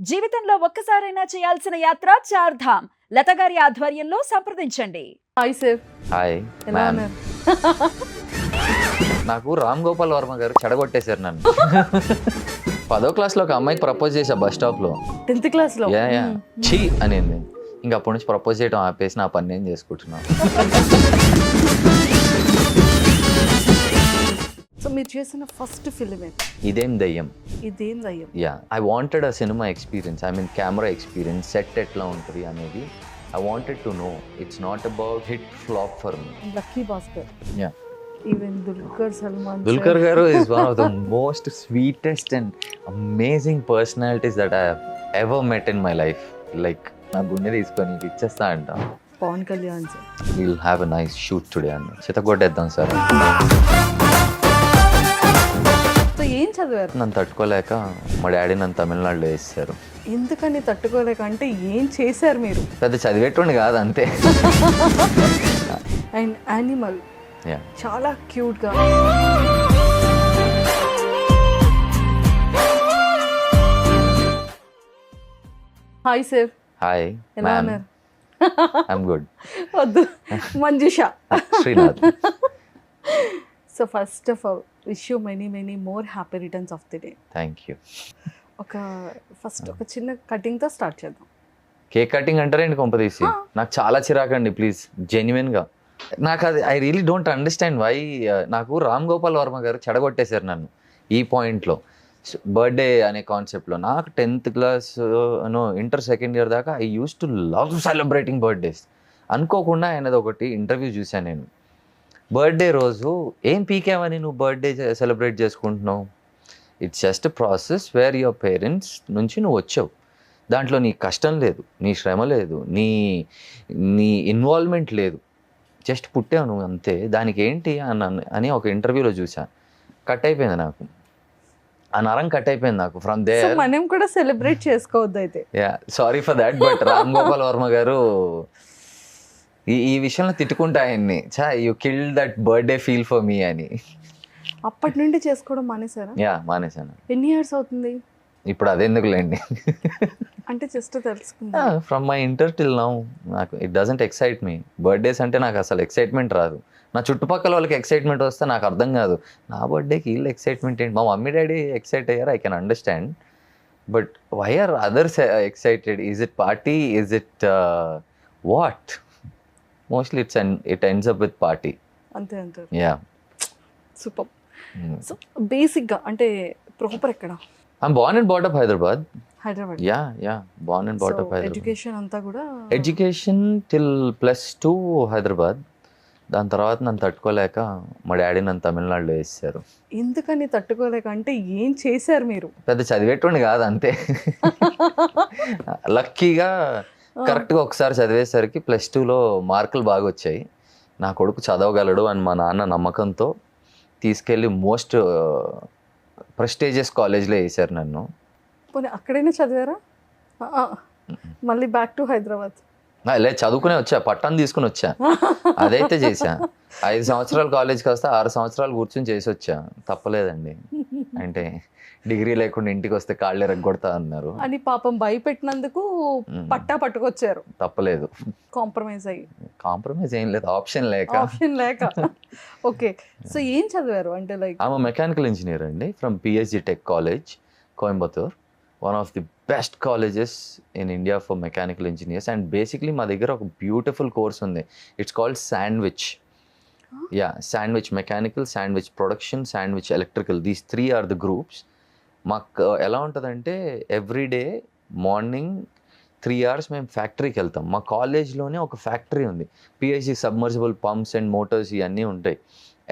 జీవితంలో ఒక్కసారైనా చేయాల్సిన యాత్ర చార్ధామ్. లత గారి ఆధ్వర్యంలో సంప్రదించండి. హాయ్ సార్, హాయ్ ఎలా మ్యామ్. ఉన్నారు? నాకు రామ్ గోపాల్ వర్మ గారు చెడగొట్టేశారు నన్ను. 10వ క్లాస్లో ఒక అమ్మాయికి ప్రపోజ్ చేశా బస్ స్టాప్లో. 10th క్లాస్లో యా ఛీ అనింది. ఇంకా అప్పటి నుంచి ప్రపోజ్ చేయడం ఆపేసి నా పని నేను చేసుకుంటున్నాను. సో మీరు చేసిన ఫస్ట్ ఫిల్మ్ ఇదేం Dayyam. Idem Dayyam? Yeah I wanted a cinema experience, I mean camera experience, set ఎట్లా ఉంటుంది అనేది I wanted to know. It's not about hit flop for me. Lucky Bhaskar, yeah even Dulquer Salman Dulquer garu is one of the most sweetest and amazing personalities that I have ever met in my life. Like నా గుండె తీసుకొని ఇచ్చేస్తా అంట. Pawan Kalyan sir, We'll have a nice shoot today అన్న. చితగొట్టేద్దాం sir. So ఏం చదివారు? నన్ను తట్టుకోలేక మా డాడీ నన్ను తమిళనాడులో వేస్తారు. ఎందుకని తట్టుకోలేక అంటే ఏం చేశారు మీరు? పెద్ద చదివేటోండి కాదు అంతే. అండ్ యానిమల్ యా చాలా క్యూట్ గా. హాయ్ సార్, హాయ్ ఎలా మ్యామ్. ఉన్నారు? I'm good. వద్దు, Manjusha. Srinath. So first of all wish you many more happy returns of the day. Thank you. ఒక చిన్న కటింగ్తో స్టార్ట్ చేద్దాం. కేక్ కటింగ్ అంటారేంటి కొంపదీసి? నాకు చాలా చిరాకండి, ప్లీజ్ జెన్యున్గా. నాకు అది I really don't understand why. నాకు రామ్ గోపాల్ వర్మ గారు చెడగొట్టేశారు నన్ను ఈ పాయింట్లో. బర్త్డే అనే కాన్సెప్ట్లో నాకు 10th class inter second year దాకా I use to love celebrating birthdays. అనుకోకుండా ఆయనది ఒకటి ఇంటర్వ్యూ చూశాను నేను. బర్త్డే రోజు ఏం పీకేమని నువ్వు బర్త్డే సెలబ్రేట్ చేసుకుంటున్నావు? It's just process where your parents నుంచి నువ్వు వచ్చావు. దాంట్లో నీ కష్టం లేదు, నీ శ్రమ లేదు, నీ ఇన్వాల్వ్మెంట్ లేదు. జస్ట్ పుట్టావు నువ్వు అంతే, దానికి ఏంటి అని ఒక ఇంటర్వ్యూలో చూసా. కట్ అయిపోయింది నాకు, ఆ నరం కట్ అయిపోయింది నాకు ఫ్రమ్ సో దేర్. మనం కూడా సెలబ్రేట్ చేసుకోవద్దు అయితే. Yeah sorry for that. But Ram Gopal Varma గారు ఈ విషయంలో తిట్టుకుంటా ఆయన్ని, చా you kill that birthday feel for me అని. అప్పటి నుండి చేసుకోవడం మానేశారా? యా మానేశాను. ఎన్ని ఇయర్స్ అవుతుంది? ఇప్పుడు అదెందుకులేండి. అంటే జస్ట్ తెలుసుకుందా? From my inter till now నాకు it doesn't excite me. Birthdays అంటే నాకు అసలు ఎక్సైట్మెంట్ రాదు. నా చుట్టుపక్కల వాళ్ళకి ఎక్సైట్మెంట్ వస్తే నాకు అర్థం కాదు. నా బర్త్డేకి వీళ్ళు ఎక్సైట్మెంట్ ఏంటి? మా మమ్మీ డాడీ ఎక్సైట్ అయ్యారు, I can understand. But why are others excited? Is it party? Is it what? Mostly it ends up with party. అంతే అంటారు. Yeah super. సో బేసిక్గా అంటే ప్రాపర్ ఎక్కడ? I'm born and bought up Hyderabad. Hyderabad. Yeah born and bought up Hyderabad. Education అంతా కూడా education till +2 Hyderabad. దాని తర్వాత నన్ను తట్టుకోలేక మా డాడీ నన్ను తమిళనాడులో వేసారు. ఎందుకని తట్టుకోలేక అంటే ఏం చేశారు మీరు? పెద్ద చదివేటోండి కాదు అంతే. లక్కీగా కరెక్ట్గా ఒకసారి చదివేసరికి +2లో మార్కులు బాగా వచ్చాయి. నా కొడుకు చదవగలడు అని మా నాన్న నమ్మకంతో తీసుకెళ్ళి మోస్ట్ ప్రెస్టీజియస్ కాలేజ్లో వేసారు నన్ను. పోనీ అక్కడైనా చదివారా? మళ్ళీ బ్యాక్ టు హైదరాబాద్. లేదు, చదువుకునే వచ్చా, పట్టాను తీసుకుని వచ్చా, అదైతే చేశా. 5 సంవత్సరాలు కాలేజ్కి వస్తే 6 సంవత్సరాలు కూర్చొని చేసి వచ్చా. తప్పలేదండి. అంటే డిగ్రీ లేకుండా ఇంటికి వస్తే కాళ్ళు ఎరగొడతా అన్నారు అని పాపం భయపెట్టినందుకు పట్టా పట్టుకొచ్చారు. తప్పలేదు. కాంప్రమైజ్ అయ్యి. కాంప్రమైజ్ ఏం లేదు, ఆప్షన్ లేక. ఓకే, సో ఏం చదివారు అంటే లైక్? ఆమె మెకానికల్ ఇంజనీర్ అండి from PhD tech college, Coimbatore. One of the best colleges in India for mechanical engineers. And basically మా దగ్గర ఒక బ్యూటిఫుల్ కోర్స్ ఉంది. It's called sandwich. Yeah sandwich mechanical, sandwich production, sandwich electrical. These 3 are the groups. మాకు ఎలా ఉంటుందంటే everyday morning 3 hours మేము ఫ్యాక్టరీకి వెళ్తాం. మా కాలేజ్లోనే ఒక ఫ్యాక్టరీ ఉంది. PhD submersible pumps and Motors ఇవన్నీ ఉంటాయి.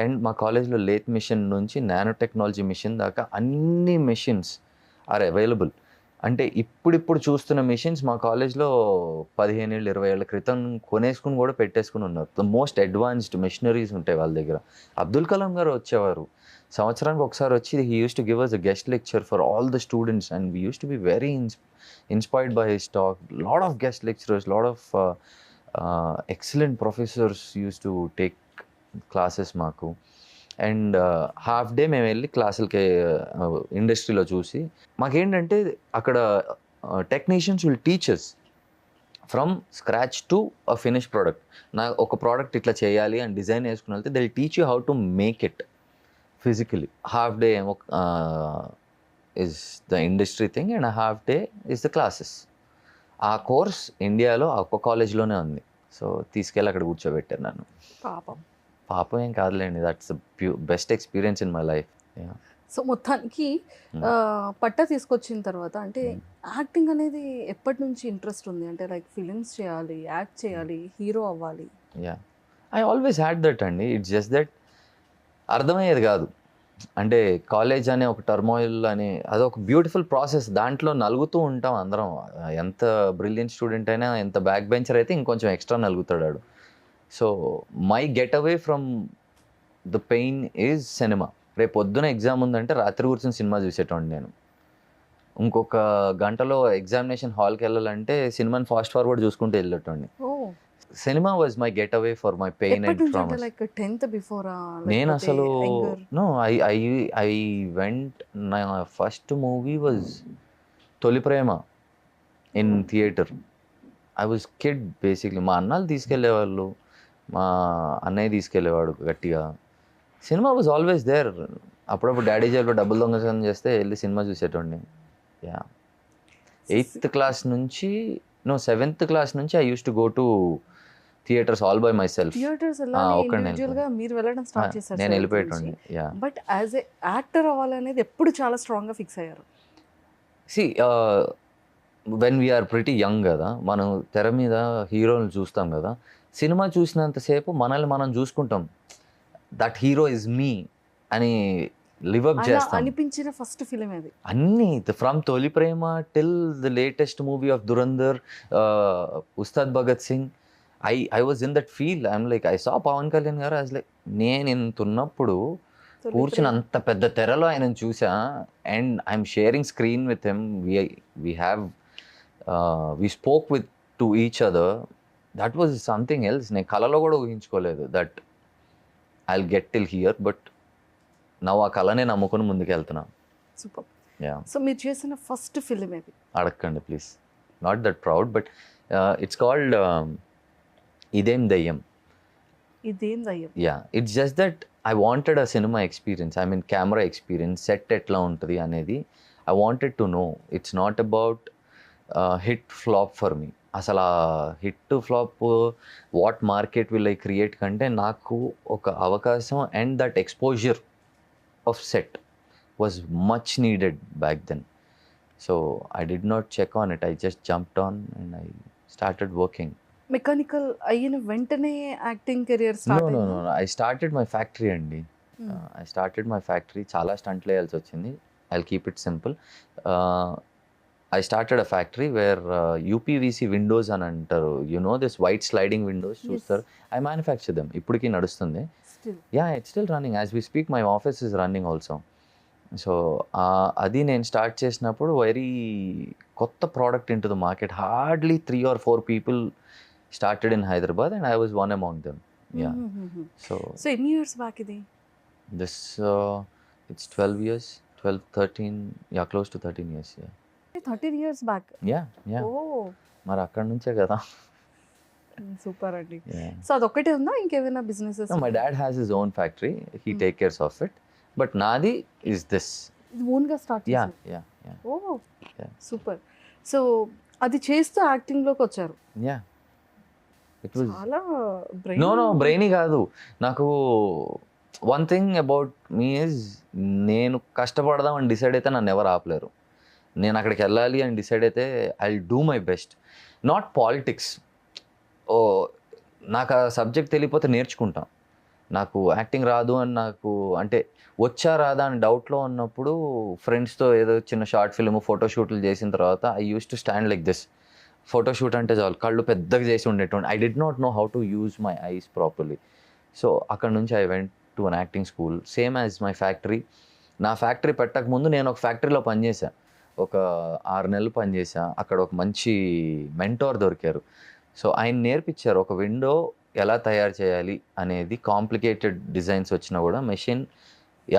అండ్ మా కాలేజ్లో లేత్ మిషన్ నుంచి నానో టెక్నాలజీ మిషన్ దాకా అన్ని మిషన్స్ ఆర్ అవైలబుల్. అంటే ఇప్పుడు చూస్తున్న మిషన్స్ మా కాలేజ్లో 15 ఏళ్ళు 20 ఏళ్ళ క్రితం కొనేసుకుని కూడా పెట్టేసుకుని ఉన్నారు. ద మోస్ట్ అడ్వాన్స్డ్ మెషినరీస్ ఉంటాయి వాళ్ళ దగ్గర. అబ్దుల్ కలాం గారు వచ్చేవారు, సంవత్సరానికి ఒకసారి వచ్చి he use to give us a guest lecture for all the students and we use to be very inspired by his talk. Lot of guest lecturers, lot of excellent professors used to take classes మాకు. And half day మేము వెళ్ళి క్లాసులకి ఇండస్ట్రీలో చూసి మాకేంటంటే అక్కడ technicians will teachers from scratch to a finish product. నా ఒక ప్రోడక్ట్ ఇట్లా చేయాలి అని డిజైన్ వేసుకుని వెళ్తే they will teach you how to make it physically. Half day ఏమో is the industry thing and half day is the classes. ఆ course ఇండియాలో ఆ ఒక్క కాలేజ్లోనే ఉంది. సో తీసుకెళ్ళి అక్కడ కూర్చోబెట్టారు నన్ను. పాపం ఏం కాదులేండి, that's best experience in my life. So మొత్తానికి పట్టా తీసుకొచ్చిన తర్వాత అంటే యాక్టింగ్ అనేది ఎప్పటి నుంచి ఇంట్రెస్ట్ ఉంది? అంటే లైక్ ఫిలిమ్స్ చేయాలి, యాక్ట్ చేయాలి, హీరో అవ్వాలి. Yeah, I always had that అండి. ఇట్స్ జస్ట్ దట్ అర్థమయ్యేది కాదు. అంటే కాలేజ్ అనే ఒక టర్మాయిల్ అని అదొక బ్యూటిఫుల్ ప్రాసెస్. దాంట్లో నలుగుతూ ఉంటాం అందరం. ఎంత బ్రిలియంట్ స్టూడెంట్ అయినా, ఎంత బ్యాక్ బెంచర్ అయితే ఇంకొంచెం ఎక్స్ట్రా నలుగుతాడు. So my get away from the pain is cinema. రేపు పొద్దున ఎగ్జామ్ ఉందంటే రాత్రి కూర్చొని సినిమా చూసేటోండి నేను. ఇంకొక గంటలో ఎగ్జామినేషన్ హాల్కి వెళ్ళాలంటే సినిమాని ఫాస్ట్ ఫార్వర్డ్ చూసుకుంటూ వెళ్ళేటోండి. Cinema was my get away for my pain and trauma. Like 10th before నేను అసలు నో ఐ వెంట్, నా first movie was Tholi Prema in theatre. I was kid basically. మా అన్నాళ్ళు తీసుకెళ్ళేవాళ్ళు, మా అన్నయ్య తీసుకెళ్ళేవాడు గట్టిగా. సినిమా వాజ్ ఆల్వేస్ దేర్. అప్పుడప్పుడు డాడీ జైల్లో డబ్బులు దొంగతనం చేస్తే వెళ్ళి సినిమా చూసేటోండి. యా, 8th క్లాస్ నుంచి 7th క్లాస్ నుంచి I use to go to theatres all by my theatres మీరు వెళ్ళడం స్టార్ట్ చేశారు? నేను వెళ్ళిపోయేటోండి. Yeah, but as a actor అవ్వాలనేది ఎప్పుడు చాలా స్ట్రాంగ్గా ఫిక్స్ అయ్యారు? See when we are pretty young కదా, మనం తెర మీద హీరోని చూస్తాం కదా, సినిమా చూసినంతసేపు మనల్ని మనం చూసుకుంటాం. దట్ హీరో ఇస్ మీ అని లివ్అప్ చేస్తాం. అనిపించిన ఫస్ట్ ఫిలిం అది అన్నీ from Tholi Prema till the latest movie of Dhurandhar, Ustaad Bhagat Singh. I was in that feel. I'm like I saw Pawan Kalyan గారు. యాజ్ లైక్ నేను ఇంత ఉన్నప్పుడు కూర్చుని అంత పెద్ద తెరలో ఆయన చూసా. And I'm sharing screen with him. We spoke with to each other. That was something else. నేను కళలో కూడా ఊహించుకోలేదు that I'll get till here. But నవ్వు ఆ కళనే నమ్ముకొని ముందుకు వెళ్తున్నా. సూపర్. యా, సో మీరు చేసిన ఫస్ట్ ఫిలిం ఏది? అడగండి please. Not that proud, but it's called Idem Dayyam. Idem Dayyam? Yeah, it's just that I wanted a cinema experience. I mean camera experience, set ఎట్లా ఉంటుంది అనేది I wanted to know. It's not about hit flop for me. అసలు ఆ hit flop what market will I create కంటే నాకు ఒక అవకాశం and that exposure of set was much needed back then. So I did not check on it. I just jumped on and I started working. Mechanical అయిన వెంటనే acting career no start? No no, I started my factory అండి. I started my factory. చాలా స్టంట్లు వేయాల్సి వచ్చింది. I keep it simple. I started a factory where UPVC windows అని అంటారు. You know this white sliding windows చూస్తారు. I manufacture them. ఇప్పటికీ నడుస్తుంది. Yeah, it's still running. As we speak, my office is running also. So అది నేను start చేసినప్పుడు very కొత్త product in to the market. Hardly 3 or 4 people started in Hyderabad and I was one among them. Yeah. So ఎన్ని years back ఇది? this it's 12 years, 12, 13, yeah, close to 13 years. Yeah. 13 years back. Yeah. ఓ, మరి అక్కడ నుంచే కదా. Super అండి. Yeah. So అదొక్కటే ఉందా ఇంకేమైనా businesses? No, my dad has his own factory. He take cares of it. But Nadi is this. ఇది own గా స్టార్ట్ Yeah, చేశారు? yeah, yeah, ఓ, Yeah. సూపర్. సో అది చేస్తూ యాక్టింగ్ లోకి వచ్చారు. yeah. It was చాలా no brainy కాదు. నాకు one thing about me is నేను కష్టపడదాం అని డిసైడ్ అయితే నన్ను ఎవరు ఆపలేరు. నేను అక్కడికి వెళ్ళాలి అని డిసైడ్ అయితే I will do my best. Not politics. ఓ నాకు ఆ సబ్జెక్ట్ తెలియకపోతే నేర్చుకుంటాం. నాకు యాక్టింగ్ రాదు అని నాకు అంటే వచ్చా రాదా అని డౌట్లో ఉన్నప్పుడు ఫ్రెండ్స్తో ఏదో చిన్న షార్ట్ ఫిల్మ్ ఫోటోషూట్లు చేసిన తర్వాత I use to stand like this. Photoshoot అంటే చాలు కళ్ళు పెద్దగా చేసి ఉండేటువంటి. I did not no how to use my eyes properly. So అక్కడ నుంచి I went to an acting school same as my factory. నా ఫ్యాక్టరీ పెట్టకముందు నేను ఒక ఫ్యాక్టరీలో పనిచేసా. ఒక 6 నెలలు పనిచేసా. అక్కడ ఒక మంచి మెంటోర్ దొరికారు. సో ఆయన నేర్పించారు ఒక విండో ఎలా తయారు చేయాలి అనేది. కాంప్లికేటెడ్ డిజైన్స్ వచ్చినా కూడా మెషిన్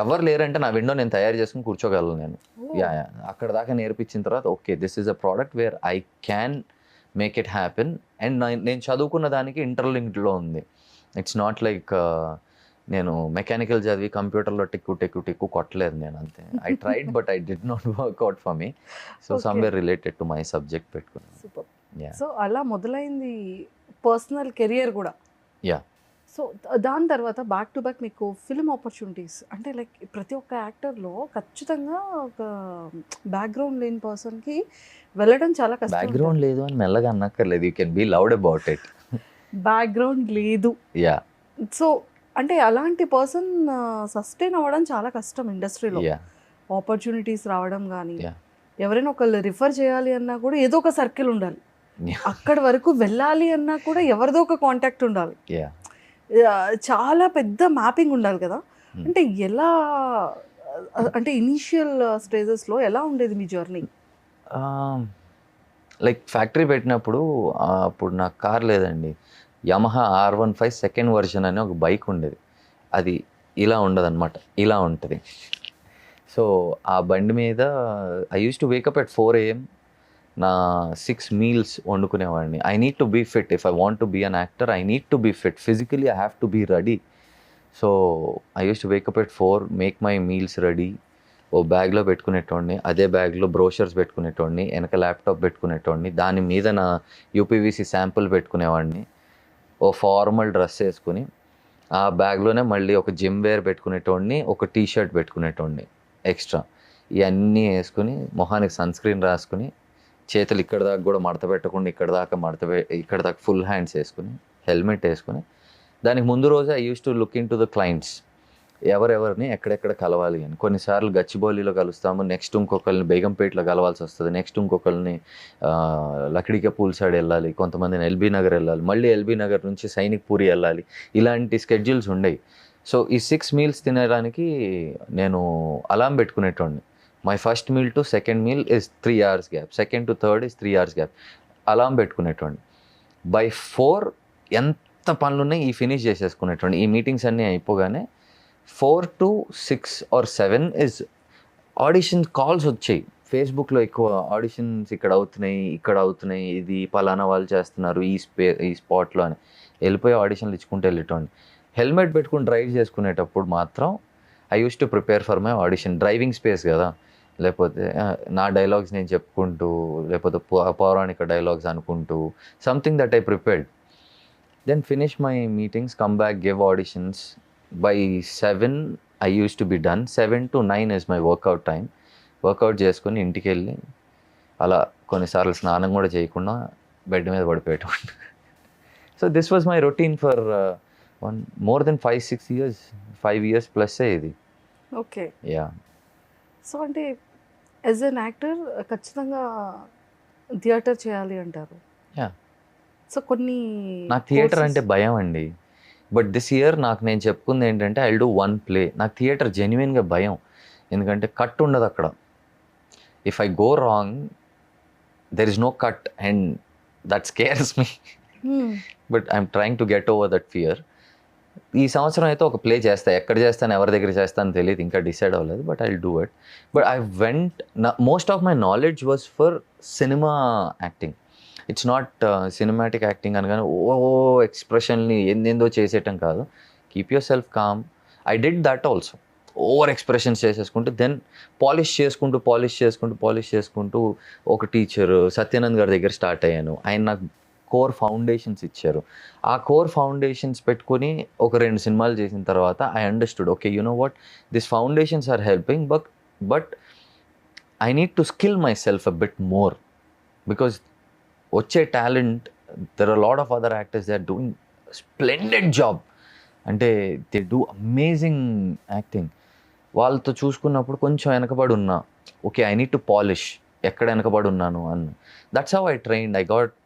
ఎవరు లేరంటే నా విండో నేను తయారు చేసుకుని కూర్చోగలను నేను. యా అక్కడ దాకా నేర్పించిన తర్వాత okay this is a product where I can make it happen. And నేను చదువుకున్న దానికి ఇంటర్లింక్డ్లో ఉంది. ఇట్స్ నాట్ లైక్ నేను మెకానికల్ చదివి కంప్యూటర్లో టిక్కు కొట్టలేదు నేను అంతే. I tried but I did not work out for me. So somewhere related to my subject పెట్టుకున్నాను. సూపర్. యా సో అలా మొదలైంది పర్సనల్ కెరియర్ కూడా. యా సో దాని తర్వాత బ్యాక్ టు బ్యాక్ మీకు ఫిల్మ్ ఆపర్చునిటీస్ అంటే లైక్ ప్రతి ఒక్క యాక్టర్లో ఖచ్చితంగా ఒక బ్యాక్గ్రౌండ్ లేని పర్సన్కి వెళ్ళడం చాలా కష్టం. బ్యాక్గ్రౌండ్ లేదు అని మెల్లగా అన్నక్కర్లేదు. You can be loud about it. Background లేదు. యా సో అంటే అలాంటి పర్సన్ సస్టైన్ అవ్వడం చాలా కష్టం ఇండస్ట్రీలో. యా ఆపర్చునిటీస్ రావడం కానీ Yeah. ఎవరైనా ఒకళ్ళు రిఫర్ చేయాలి అన్నా కూడా ఏదో ఒక సర్కిల్ ఉండాలి. Yeah. అక్కడి వరకు వెళ్ళాలి అన్నా కూడా ఎవరిదో ఒక కాంటాక్ట్ ఉండాలి. యా చాలా పెద్ద మ్యాపింగ్ ఉండాలి కదా. అంటే ఎలా అంటే ఇనీషియల్ స్టేజెస్లో ఎలా ఉండేది మీ జర్నీ? లైక్ ఫ్యాక్టరీ పెట్టినప్పుడు అప్పుడు నాకు కార్ లేదండి. యమహా R15 సెకండ్ వర్షన్ అని ఒక బైక్ ఉండేది. అది ఇలా ఉండదన్నమాట, ఇలా ఉంటుంది. సో ఆ బండి మీద I use to wake up at 4 AM. నా 6 మీల్స్ వండుకునేవాడిని. I need to be fit. If I want to be an actor I need to be fit. Physically I have to be ready. So I use to wake up at 4, make my meals ready. ఓ బ్యాగ్లో పెట్టుకునేటోడిని, అదే బ్యాగ్లో brochures పెట్టుకునేటోడిని, వెనక laptop పెట్టుకునేటోడిని, దాని మీద నా UPVC sample పెట్టుకునేవాడిని, ఓ formal dress వేసుకుని ఆ బ్యాగ్లోనే మళ్ళీ ఒక జిమ్ వేర్ పెట్టుకునేటోడిని, ఒక టీషర్ట్ పెట్టుకునేటోడిని ఎక్స్ట్రా. ఇవన్నీ వేసుకుని మొహానికి సన్ స్క్రీన్ రాసుకుని చేతులు ఇక్కడ దాకా కూడా మడత పెట్టకుండా ఇక్కడ దాకా ఫుల్ హ్యాండ్స్ వేసుకుని హెల్మెట్ వేసుకుని దానికి ముందు రోజు I use to look in to the clients, ఎవరెవరిని ఎక్కడెక్కడ కలవాలి అని. కొన్నిసార్లు గచ్చిబౌలిలో కలుస్తాము, నెక్స్ట్ ఇంకొకరిని బేగంపేటలో కలవాల్సి వస్తుంది, నెక్స్ట్ ఇంకొకరిని లక్డీకా పూల్ సైడ్ వెళ్ళాలి, కొంతమందిని ఎల్బీ నగర్ వెళ్ళాలి, మళ్ళీ ఎల్బీ నగర్ నుంచి సైనిక్ పూరి వెళ్ళాలి. ఇలాంటి స్కెడ్యూల్స్ ఉండేవి. సో ఈ 6 మీల్స్ తినడానికి నేను అలారం పెట్టుకునేటోడిని. My first meal to second meal is 3 hours gap, second to third is 3 hours gap. Alarm పెట్టుకునేటోడిని. బై 4 ఎంత పనులు ఉన్నాయి ఈ ఫినిష్ చేసేసుకునేటోడిని. ఈ మీటింగ్స్ అన్నీ అయిపోగానే 4 to 6 or 7 is audition calls వచ్చాయి. ఫేస్బుక్లో ఎక్కువ ఆడిషన్స్ ఇక్కడ అవుతున్నాయి, ఇది పలానా వాళ్ళు చేస్తున్నారు ఈ స్పాట్లో అని వెళ్ళిపోయి ఆడిషన్లు ఇచ్చుకుంటూ వెళ్ళేటోండి. హెల్మెట్ పెట్టుకుని డ్రైవ్ చేసుకునేటప్పుడు మాత్రం I use to prepare for my audition. Driving space కదా, లేకపోతే నా డైలాగ్స్ నేను చెప్పుకుంటూ, లేకపోతే పౌరాణిక డైలాగ్స్ అనుకుంటూ something that I prepared. Then finish my meetings, come back, give auditions. By 7 I used to be done. 7 to 9 is my workout time. Workout చేసుకొని ఇంటికి వెళ్ళి అలా కొన్నిసార్లు స్నానం కూడా చేయకుండా బెడ్ మీద పడిపోయేటోండి. So this was my routine for more then 5-6 years, 5 years plus ఇది. ఓకే. యా సో అంటే యాజ్ అన్ యాక్టర్ ఖచ్చితంగా థియేటర్ చేయాలి అంటారు. యా సో కొన్ని నాకు థియేటర్ అంటే భయం అండి. బట్ దిస్ ఇయర్ నాకు నేను చెప్పుకుంది ఏంటంటే ఐ విల్ డూ 1 play. నాకు థియేటర్ జెన్యున్గా భయం, ఎందుకంటే కట్ ఉండదు అక్కడ. If I go wrong there is no cut and that scares me. But I'm trying to get over that fear. ఈ సంవత్సరం అయితే ఒక ప్లే చేస్తా, ఎక్కడ చేస్తాను ఎవరి దగ్గర చేస్తాను తెలియదు, ఇంకా డిసైడ్ అవ్వలేదు. But I will do it. But I went, most of my knowledge was for cinema acting. It's not cinematic acting అనగానే ఓ ఎక్స్ప్రెషన్ని ఏందేందో చేసేయటం కాదు. Keep yourself calm. I did that also. Over expressions చేసేసుకుంటూ then polish చేసుకుంటూ ఒక teacher Satyanand గారి దగ్గర స్టార్ట్ అయ్యాను. ఆయన నాకు కోర్ ఫౌండేషన్స్ ఇచ్చారు. ఆ కోర్ ఫౌండేషన్స్ పెట్టుకొని ఒక 2 సినిమాలు చేసిన తర్వాత I understood, okay you know what, this foundations are helping, but I need to skill myself a bit more. Because వచ్చే talent, there are lot of other actors, they are doing splendid job, అంటే they do amazing acting. వాళ్ళతో చూసుకున్నప్పుడు కొంచెం వెనకబడి ఉన్నా, okay I need to polish, ఎక్కడ వెనకబడి ఉన్నాను అని. That's how I trained. I got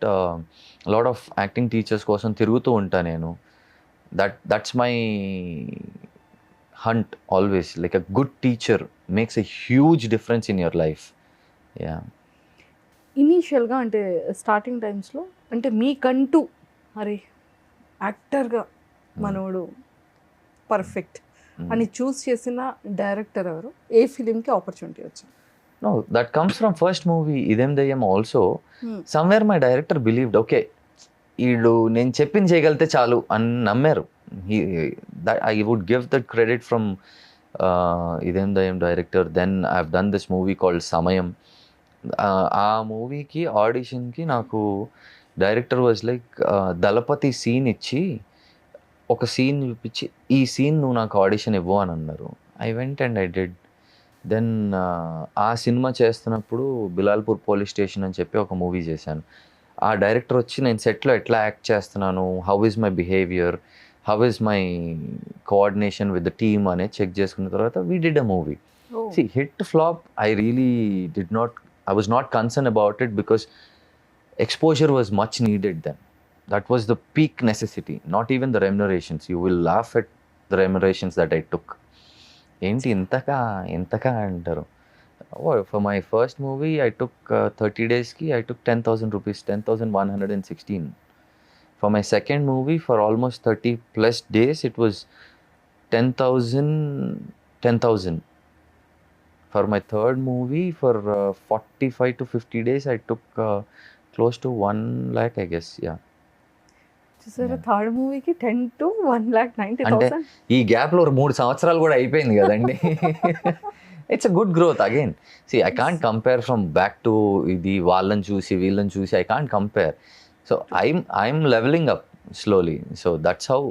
lot of acting teachers కోసం తిరుగుతూ ఉంటా నేను. That's my hunt always. Like a good teacher makes a huge difference in your life. Yeah ఇనీషియల్గా అంటే స్టార్టింగ్ టైమ్స్లో అంటే మీకంటూ అరే యాక్టర్గా మనోడు పర్ఫెక్ట్ అని చూస్ చేసిన డైరెక్టర్ ఎవరు? ఏ ఫిలింకి ఆపర్చునిటీ వచ్చింది? No, that comes from first movie ఇదేం దయ్యం also. Somewhere my director believed, okay, వీడు నేను చెప్పింది చేయగలిగితే చాలు అని నమ్మారు. I would give that credit from Idem Dayyam director. Then I have done this movie called Samayam. ఆ మూవీకి ఆడిషన్కి నాకు director was like Dalapathi scene ఇచ్చి ఒక సీన్ చూపించి ఈ సీన్ నువ్వు నాకు ఆడిషన్ ఇవ్వు అని అన్నారు. I went and I did. Then ఆ సినిమా చేస్తున్నప్పుడు బిలాల్పూర్ పోలీస్ స్టేషన్ అని చెప్పి ఒక మూవీ చేశాను. ఆ డైరెక్టర్ వచ్చి నేను సెట్లో ఎట్లా యాక్ట్ చేస్తున్నాను, how is my behaviour, how is my coordination with the team అనేది చెక్ చేసుకున్న తర్వాత we did a movie. See, hit to flop, I was not concerned about it because exposure was much needed then. That was the peak necessity, not even the remunerations. You will laugh at the remunerations that I took. ఏంటి ఇంతకా అంటారు. For my first movie, I took 30 daysకి I took 10,000 rupees, 10,116. For my second movie, for almost 30 plus days, it was 10,000. For my third movie, for 45 to 50 days, I took close to 1 lakh, I guess. Yeah. చూసారా, third మూవీకి 10 to 1,90,000. అంటే ఈ గ్యాప్లో 3 సంవత్సరాలు కూడా అయిపోయింది కదండి. It's a good growth again. See I can't compare from back to ఇది వాళ్ళని చూసి వీళ్ళని చూసి I can't compare. So I'm levelling up slowly. So that's how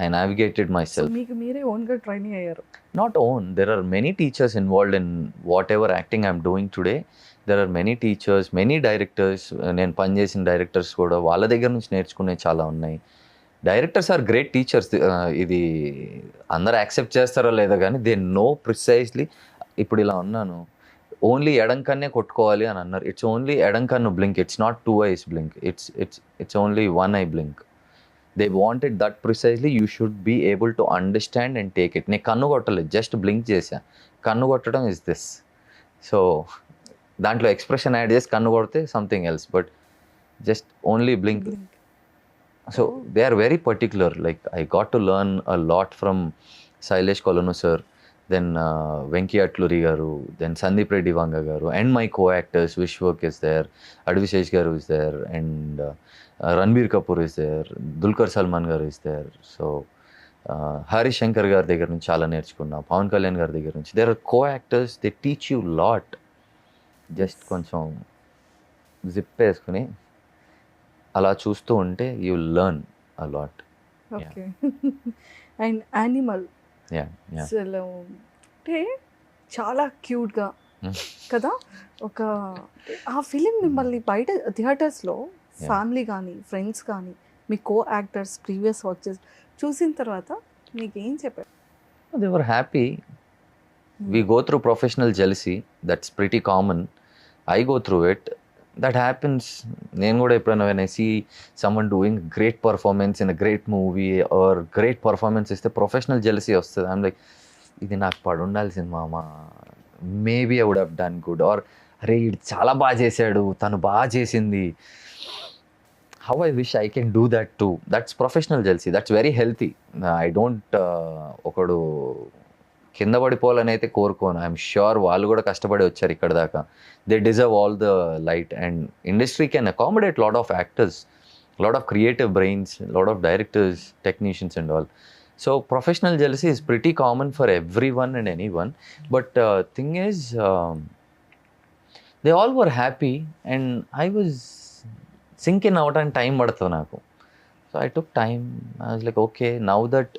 I navigated myself. మీకు మీరే ఓన్గా ట్రైనింగ్ అయ్యారు. Not own. There are many teachers involved in whatever acting I'm doing today. There are many teachers, many directors. నేను పనిచేసిన directors కూడా వాళ్ళ దగ్గర నుంచి నేర్చుకునే చాలా ఉన్నాయి. Directors are great teachers. ఇది అందరు యాక్సెప్ట్ చేస్తారో లేదో కానీ దే నో ప్రిసైజ్లీ. ఇప్పుడు ఇలా ఉన్నాను, ఓన్లీ ఎడం కన్నే కొట్టుకోవాలి అని అన్నారు. ఇట్స్ ఓన్లీ ఎడం కన్ను blink. It's not 2 eyes blink. It's only 1 eye blink. They wanted that precisely. You should be able to understand and take it. నేను కన్ను కొట్టలేదు, జస్ట్ బ్లింక్ చేశా. కన్ను కొట్టడం ఇస్ దిస్. సో దాంట్లో ఎక్స్ప్రెషన్ యాడ్ చేసి కన్ను కొడితే something else, but just only blink. So they are very particular. Like I got to learn a lot from Shailesh Kolanu sir, then Venky Atluri గారు, దెన్ సందీప్ రెడ్డి వంగ గారు, and my co actors Vishwak is there, Adivi Sesh గారు is there, and Ranbir Kapoor is there, Dulquer Salman గారు is there. So Harish Shankar గారి దగ్గర నుంచి చాలా నేర్చుకున్నా, పవన్ కళ్యాణ్ గారి దగ్గర నుంచి. There are co actors, they teach you lot. జస్ట్ కొంచెం జిప్ వేసుకుని అలా చూస్తూ ఉంటే you learn a lot. Okay. And Animal అసలు అంటే చాలా క్యూట్గా కదా, ఒక ఆ ఫిలిం మిమ్మల్ని బయట థియేటర్స్లో ఫ్యామిలీ కానీ ఫ్రెండ్స్ కానీ మీ కో యాక్టర్స్ ప్రీవియస్ వర్క్ చేసి చూసిన తర్వాత మీకు ఏం చెప్పారు? They were happy. We go through professional jealousy. That's pretty common. I go through it. That happens. నేను కూడా ఎప్పుడైనా when I see someone doing great performance in a great movie or great performance ఇస్తే professional jealousy వస్తుంది. I'm like, ఇది నాకు పడి ఉండాల్సింది మామ, maybe I would have done good, or అరే ఇది చాలా బాగా చేశాడు, తను బాగా చేసింది, how I wish I can do that too. That's professional jealousy. That's very healthy. I don't ఒకడు కింద పడిపోవాలని అయితే కోరుకోను. ఐఎమ్ ష్యూర్ వాళ్ళు కూడా కష్టపడి వచ్చారు ఇక్కడ దాకా. They deserve all the light. And industry can accommodate lot of actors, lot of creative brains, lot of directors, technicians and all. So professional jealousy is pretty common for everyone and anyone. But thing is, they all were happy and I was sync in అవ్వడానికి time పడుతుంది నాకు. So I took time. I was like okay, now that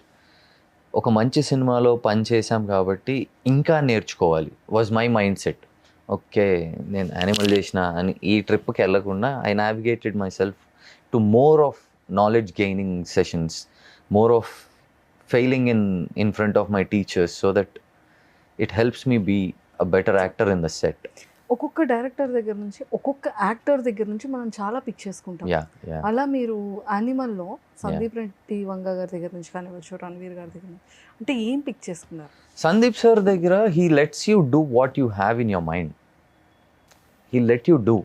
ఒక మంచి సినిమాలో పని చేశాం కాబట్టి ఇంకా నేర్చుకోవాలి was my mindset. Okay, నేను యానిమల్ చేసిన అని ఈ ట్రిప్కి వెళ్ళకుండా I navigated myself to more of knowledge gaining sessions, more of failing in front of my teachers, so that it helps me be a better actor in the set. ఒక్కొక్క director దగ్గర నుంచి ఒక్కొక్క actor దగ్గర నుంచి మనం చాలా pick చేసుకుంటాం. అలా మీరు యానిమల్లో సందీప్ రెడ్డి వంగ గారి దగ్గర నుంచి కానివచ్చు, రణవీర్ గారి దగ్గర నుంచి అంటే ఏం పిక్ చేసుకున్నారు? సందీప్ సార్ దగ్గర he lets you do what you have in your mind. He let you do.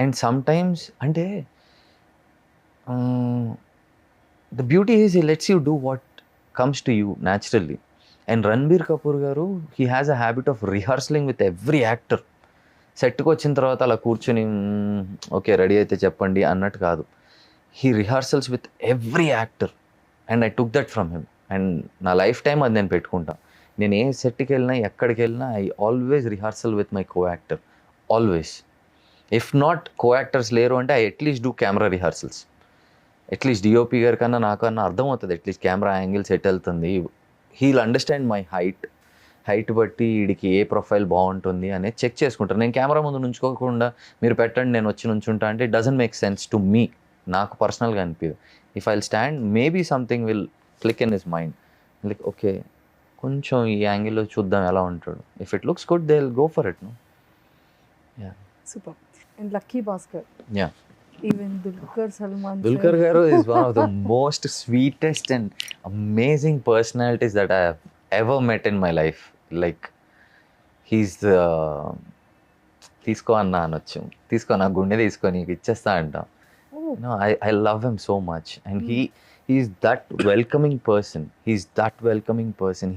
And sometimes అంటే the beauty is he lets you do what comes to you naturally. And Ranbir Kapoor గారు he has a habit of rehearsing with every actor. సెట్కి వచ్చిన తర్వాత అలా కూర్చొని okay ready అయితే చెప్పండి అన్నట్టు కాదు. He rehearsals with every actor and I took that from him. And నా లైఫ్ టైం అది నేను పెట్టుకుంటా. నేను ఏ సెట్కి వెళ్ళినా ఎక్కడికి వెళ్ళినా I always rehearsal with my co actor, always. If not co actors లేరు అంటే I at least do camera rehearsals. At least DOP గారి కన్నా నాకన్నా అర్థమవుతుంది అట్లీస్ట్ కెమెరా యాంగిల్ సెట్ వెళ్తుంది. హీల్ అండర్స్టాండ్ మై హైట్ బట్టి వీడికి ఏ ప్రొఫైల్ బాగుంటుంది అనేది చెక్ చేసుకుంటారు. నేను కెమెరా ముందు నుంచుకోకుండా మీరు పెట్టండి నేను వచ్చి నుంచుంటా అంటే it doesn't make sense to me. నాకు పర్సనల్గా అనిపించదు. If I stand maybe something will click in his mind, like okay కొంచెం ఈ యాంగిల్లో చూద్దాం ఎలా ఉంటాడు. If it looks good they will go for it. Super. And lucky Bhaskar, yeah, even Salman Dulquer garu is one of the most sweetest and amazing personalities that I have ever met in my life. Like he's తీసుకో అన్న అనొచ్చు, తీసుకో నా గుండె తీసుకో నీకు ఇచ్చేస్తా అంట. No, I love him so much and he's that welcoming person.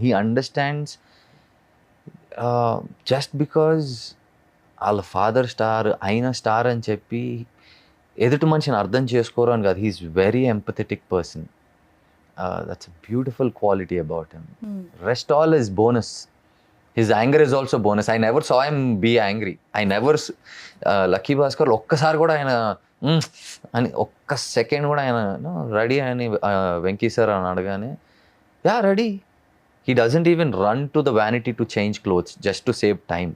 He understands just because వాళ్ళ ఫాదర్ స్టార్ అయిన స్టార్ అని చెప్పి ఎదుటి మనిషిని అర్థం చేసుకోరు అని కాదు. He's very empathetic person. That's a beautiful quality about him. Rest all is bonus. His anger is also bonus. I never saw him be angry. Lucky Bhaskar ఒక్కసారి కూడా ఆయన అని ఒక్క సెకండ్ కూడా ఆయన రెడీ అని వెంకీ సార్ అని అడగానే yeah ready. He doesn't even run to the vanity to change clothes just to save time.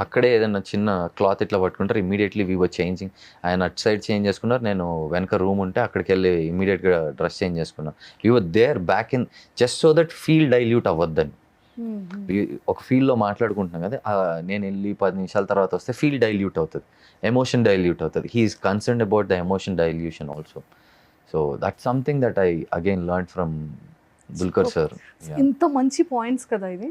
అక్కడే ఏదైనా చిన్న క్లాత్ ఇట్లా పట్టుకుంటారు, ఇమీడియట్లీ వీ వర్ చేంజింగ్. ఆయన అటు సైడ్ చేంజ్ చేసుకున్నారు, నేను వెనక రూమ్ ఉంటే అక్కడికి వెళ్ళి ఇమీడియట్గా డ్రెస్ చేంజ్ చేసుకున్నాను. We were there back in just so that feel dilute అవ్వద్దని. ఒక ఫీల్డ్లో మాట్లాడుకుంటున్నాం కదా, నేను వెళ్ళి 10 నిమిషాల తర్వాత వస్తే ఫీల్ డైల్యూట్ అవుతుంది, ఎమోషన్ డైల్యూట్ అవుతుంది. He's concerned about the emotion dilution also. So that's something that I again learn from Dulquer sir. ఇంత మంచి పాయింట్స్ కదా ఇది.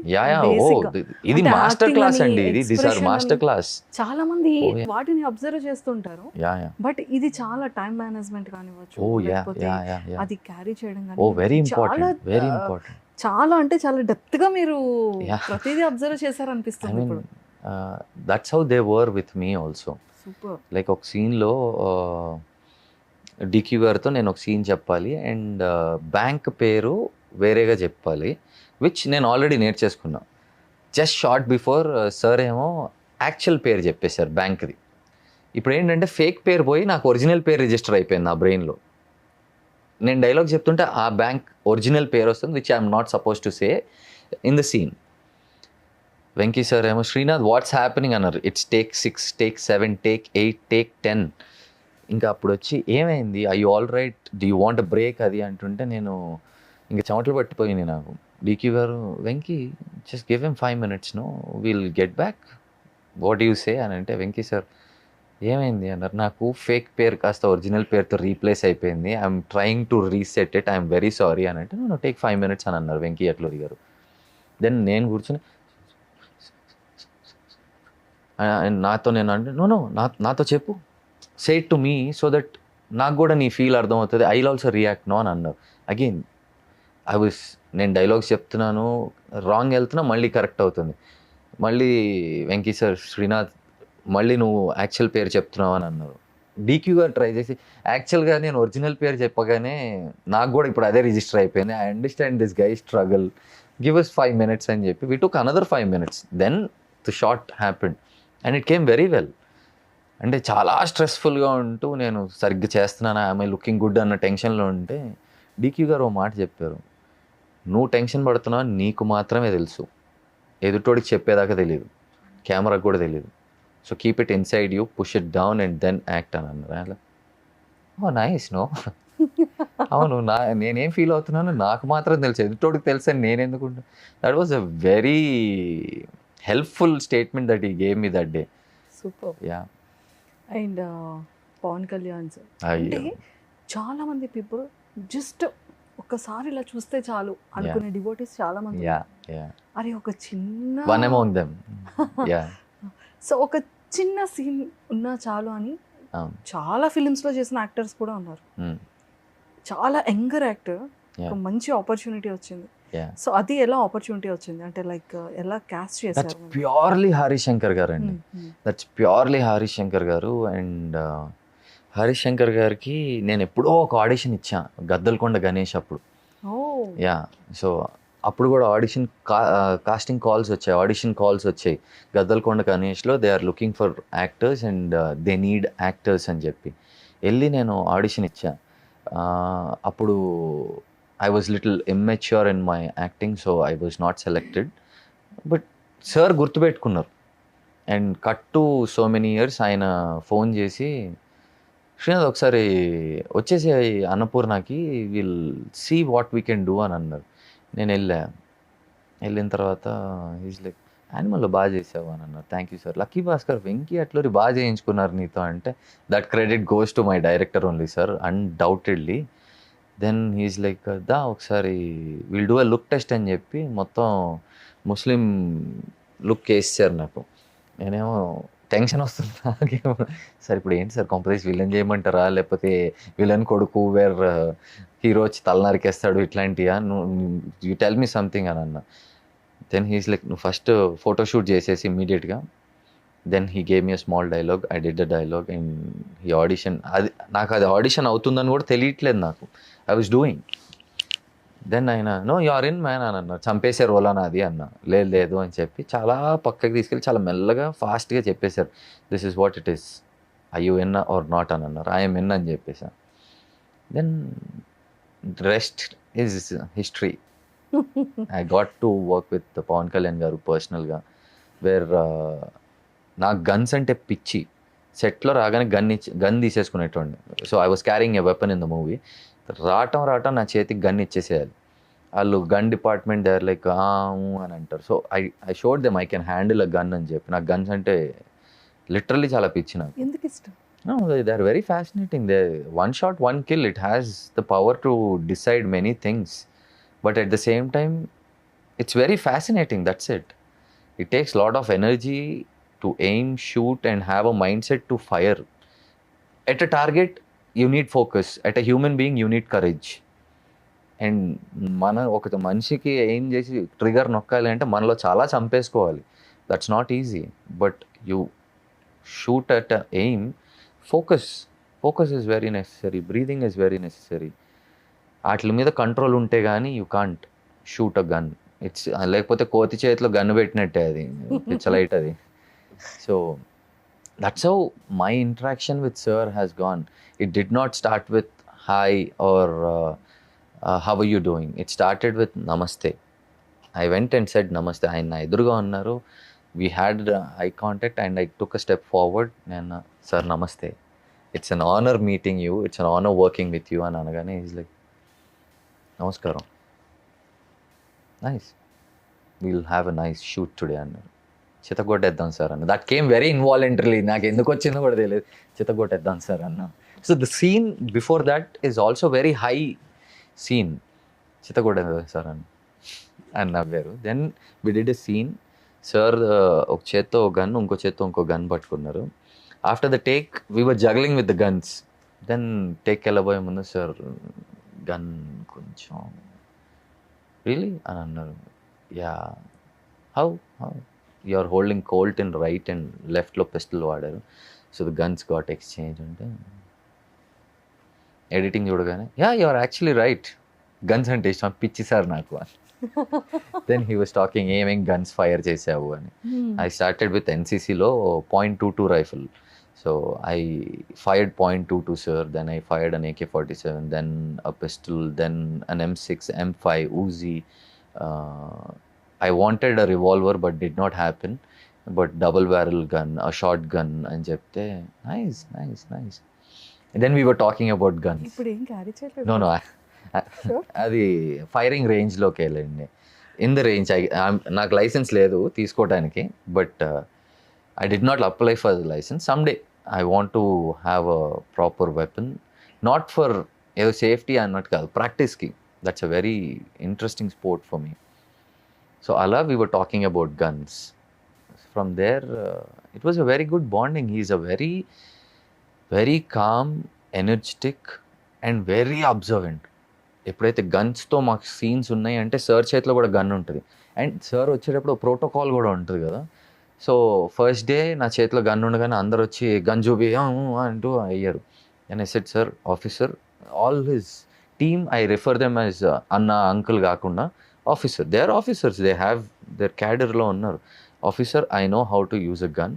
ఇది మాస్టర్ క్లాస్ అండి. These are masterclass. చాలా మంది వాటిని అబ్జర్వ్ చేస్తుంటారు, బట్ ఇది చాలా టైం మేనేజ్మెంట్ కానివచ్చు, అది క్యారీ చేయడం వెరీ ఇంపార్టెంట్, వెరీ ఇంపార్టెంట్. చాలా అంటే చాలా డెప్త్ గా మీరు ప్రతిదీ అబ్జర్వ్ చేశారు అనిపిస్తుంది ఇప్పుడు. That's how they were with me also. Super. Like ఒక సీన్లో డిక్యూ గారితో నేను ఒక సీన్ చెప్పాలి అండ్ బ్యాంక్ పేరు వేరేగా చెప్పాలి, విచ్ నేను ఆల్రెడీ నేర్చేసుకున్నా. జస్ట్ షార్ట్ బిఫోర్ సార్ ఏమో యాక్చువల్ పేరు చెప్పేశారు బ్యాంక్ది. ఇప్పుడు ఏంటంటే ఫేక్ పేరు పోయి నాకు ఒరిజినల్ పేరు రిజిస్టర్ అయిపోయింది నా బ్రెయిన్లో. నేను డైలాగ్ చెప్తుంటే ఆ బ్యాంక్ ఒరిజినల్ పేరు వస్తుంది, which I'm not suppose to say in the scene. Venky sir ఏమో శ్రీనాథ్ వాట్స్ హ్యాపెనింగ్ అన్నారు. It's take 6, take 7, take 8, take 10. ఇంకా అప్పుడు వచ్చి ఏమైంది, I you all right, do you want break అది అంటుంటే నేను ఇంకా చెమటలు పట్టిపోయింది నాకు. డీక్యూ గారు Venky just give him 5 minutes, no will get back, what you say అని అంటే వెంకీ సార్ ఏమైంది అన్నారు. నాకు ఫేక్ పేరు కాస్త ఒరిజినల్ పేరుతో రీప్లేస్ అయిపోయింది, I'm trying to reset it, I'm very sorry అని అంటే నో టేక్ 5 minutes అని అన్నారు వెంకీ అట్లూరి గారు. దెన్ నేను కూర్చొని నాతో నేను అంటే నో నాతో చెప్పు, say it to me so that నాకు కూడా నీ ఫీల్ అర్థమవుతుంది, I will also react no అని అన్నారు. అగైన్ నేను డైలాగ్స్ చెప్తున్నాను, రాంగ్ వెళ్తున్నా మళ్ళీ కరెక్ట్ అవుతుంది. మళ్ళీ వెంకీ సార్ శ్రీనాథ్ మళ్ళీ నువ్వు యాక్చువల్ పేరు చెప్తున్నావు అని అన్నారు. డీక్యూ గారు ట్రై చేసి యాక్చువల్గా నేను ఒరిజినల్ పేరు చెప్పగానే నాకు కూడా ఇప్పుడు అదే రిజిస్టర్ అయిపోయింది, I understand this guy struggle, give us 5 minutes అని చెప్పి we took another 5 minutes. Then the short happened and it came very well. అంటే చాలా స్ట్రెస్ఫుల్గా ఉంటూ నేను సరిగ్గా చేస్తున్నాను, ఐఎమ్ లుకింగ్ గుడ్ అన్న టెన్షన్లో ఉంటే డీక్యూ గారు ఓ మాట చెప్పారు, నువ్వు టెన్షన్ పడుతున్నావు నీకు మాత్రమే తెలుసు, ఎదుటోడికి చెప్పేదాకా తెలియదు, కెమెరాకి కూడా తెలియదు, so keep it inside you, push it down and then act అని అన్నారు. అలా ఓ నైస్ నో, అవును నేనేం ఫీల్ అవుతున్నాను నాకు మాత్రం తెలుసు, ఎదుటోడికి తెలుసు అని నేను ఎందుకుంటా. That was a very helpful statement that he gave me that day. Super. Yeah. And Pavan Kalyan sir అంటే చాలా మంది పీపుల్ జస్ట్ ఒక్కసారి ఇలా చూస్తే చాలు అనుకునే డివోటీస్ చాలా మంది. అరే ఒక చిన్న వన్ అమంగ్ దెం. సో ఒక చిన్న సీన్ ఉన్నా చాలు అని చాలా ఫిలిమ్స్ లో చేసిన యాక్టర్స్ కూడా ఉన్నారు. చాలా యంగర్ యాక్టర్ Yeah. ఒక మంచి ఆపర్చునిటీ వచ్చింది. Yeah. సో అది ఎలా ఆపర్చునిటీ వచ్చింది అంటే లైక్ ఎలా క్యాస్ట్ దట్స్ చేశారు? ప్యూర్లీ హరిశంకర్ గారు అండి. దట్స్ ప్యూర్లీ హరిశంకర్ గారు. అండ్ హరిశంకర్ గారికి నేను ఎప్పుడో ఒక ఆడిషన్ ఇచ్చా, గద్దలకొండ గణేష్ అప్పుడు. ఓ యా, సో అప్పుడు కూడా ఆడిషన్ కాస్టింగ్ కాల్స్ వచ్చాయి, ఆడిషన్ కాల్స్ వచ్చాయి. గద్దలకొండ గణేష్లో they are looking for actors and they need actors అని చెప్పి వెళ్ళి నేను ఆడిషన్ ఇచ్చా. అప్పుడు I was little immature in my acting, so I was not selected. But sir గుర్తుపెట్టుకున్నారు. And cut to so many years ఆయన ఫోన్ చేసి, శ్రీనాథ్ ఒకసారి వచ్చేసి అన్నపూర్ణకి, will see what we can do అని అన్నారు. నేను వెళ్ళిన తర్వాత ఈజ్ లైక్, యానిమల్లో బాగా చేసావు అని అన్నారు. Thank you sir. Lucky Bhaskar, Venky Atluri బాగా చేయించుకున్నారు నీతో అంటే, that credit goes to my director only sir, undoubtedly. Then he's like, దా ఒకసారి will do a look test అని చెప్పి మొత్తం ముస్లిం లుక్ వేసారు నాకు. నేనేమో టెన్షన్ వస్తుంది నాకేమో, సార్ ఇప్పుడు ఏంటి సార్ కాంప్రమైజ్, విలన్ చేయమంటారా లేకపోతే విలన్ కొడుకు వేర్ హీరో వచ్చి తలనరికేస్తాడు ఇట్లాంటివా, యూ టెల్ మీ సంథింగ్ అని అన్న. దెన్ హీస్ లైక్, నువ్వు ఫస్ట్ ఫోటోషూట్ చేసేసి ఇమీడియట్గా. Then he gave me a small dialogue, I did the dialogue and he audition. అది నాకు అది ఆడిషన్ అవుతుందని కూడా తెలియట్లేదు నాకు, ఐ వాజ్ డూయింగ్. దెన్ ఆయన, no you are in man అని అన్నారు. చంపేసే రోల్ అని అది అన్న. లేదు అని చెప్పి చాలా పక్కకి తీసుకెళ్ళి చాలా మెల్లగా ఫాస్ట్గా చెప్పేశారు, this is what it is, I you in or not అని అన్నారు. ఐఎమ్ ఇన్ అని చెప్పేసాను. Then rest is history. I got to work with Pavan Kalyan garu పర్సనల్గా, వేర్ నాకు గన్స్ అంటే పిచ్చి. సెట్లో రాగానే గన్ తీసేసుకునేటోండి. So I was carrying a weapon in the movie. రావటం నా చేతికి గన్ ఇచ్చేసేయాలి. వాళ్ళు gun department they are like అని అంటారు. So I showed them I can handle a gun అని చెప్పి. నాకు గన్స్ అంటే లిటరల్లీ చాలా పిచ్చి నాకు. ఎందుకు ఇష్టం? No, they are very fascinating. They one shot, one kill. It has the power to decide many things, but at the same time, it's very fascinating. That's it. It takes a lot of energy to aim, shoot, and have a mindset to fire. At a target, you need focus. At a human being, you need courage. And ఒక మనిషికి aim చేసి trigger నొక్కాలి అంటే మనలో చాలా చంపేసుకోవాలి. That's not easy. But you shoot at a aim. Focus is very necessary. Breathing is very necessary. వాటి మీద control ఉంటే కానీ you can't shoot a gun. It's లేకపోతే కోతి చేతిలో గన్ పెట్టినట్టే, అది పిచ్చలైట్ అది. So that's how my interaction with sir has gone. It did not start with hi or how are you doing. It started with నమస్తే. ఐ వెంట్ అండ్ సెడ్ నమస్తే. ఆయన నా ఎదురుగా ఉన్నారు. We had eye contact and I took a step forward and sir namaste, it's an honor meeting you, it's an honor working with you and anagane he's like, namaskaram, nice, we'll have a nice shoot today and chitagoteddam sir anna. That came very involuntarily, నాకు ఎందుకు వచ్చిందో కూడా తెలియదు. chitagoteddam sir anna. So the scene before that is also very high scene. chitagoteddam sir and navvaru. Then we did a scene. Sir ఒక చేత్తో ఒక gun, ఇంకో చేత్తో ఇంకో గన్ పట్టుకున్నారు. After the take we were juggling with the guns. Then take వెళ్ళబోయే ముందు sir gun కొంచెం రియలీ అని అన్నారు. Yeah, how you are holding colt in right and లెఫ్ట్లో పిస్టల్ వాడారు. So the guns got exchange అంటే ఎడిటింగ్ చూడగానే, yeah you are actually right, guns అంటే ఇష్టం, పిచ్చి సార్ నాకు. Then he was talking, aiming guns fire చేసావు అని. I started with NCCలో .22 rifle. So I fired .22 sir, then I fired an AK-47, then a pistol, then an M6, M5, Uzi. I wanted a revolver but did not happen. But double barrel gun, a shotgun అని చెప్తే nice. And then we were talking about guns. ఇప్పుడు ఏం carry చేయలేదు? No, అది firing రేంజ్లోకి వెళ్ళండి. In the range నాకు license లేదు తీసుకోవడానికి, but I did not apply for the license. Some day I want to have a proper weapon, not for ఏదో సేఫ్టీ అన్నట్టు కాదు, ప్రాక్టీస్కి. That's a very interesting sport for me. So అలా we were talking about guns. From there it was a very good bonding. He is a very very calm, energetic and very observant. ఎప్పుడైతే గన్స్తో మాకు scenes ఉన్నాయి అంటే sir చేతిలో కూడా gun ఉంటుంది. And sir వచ్చేటప్పుడు ప్రోటోకాల్ కూడా ఉంటుంది కదా. సో ఫస్ట్ డే నా చేతిలో గన్ ఉండగానే అందరు వచ్చి గన్ చూపి అంటూ అయ్యారు. And I said sir officer, all his team I refer them as అన్న అంకుల్ కాకుండా officer. They are officers, they have their క్యాడర్లో ఉన్నారు. Officer, I know how to use a gun.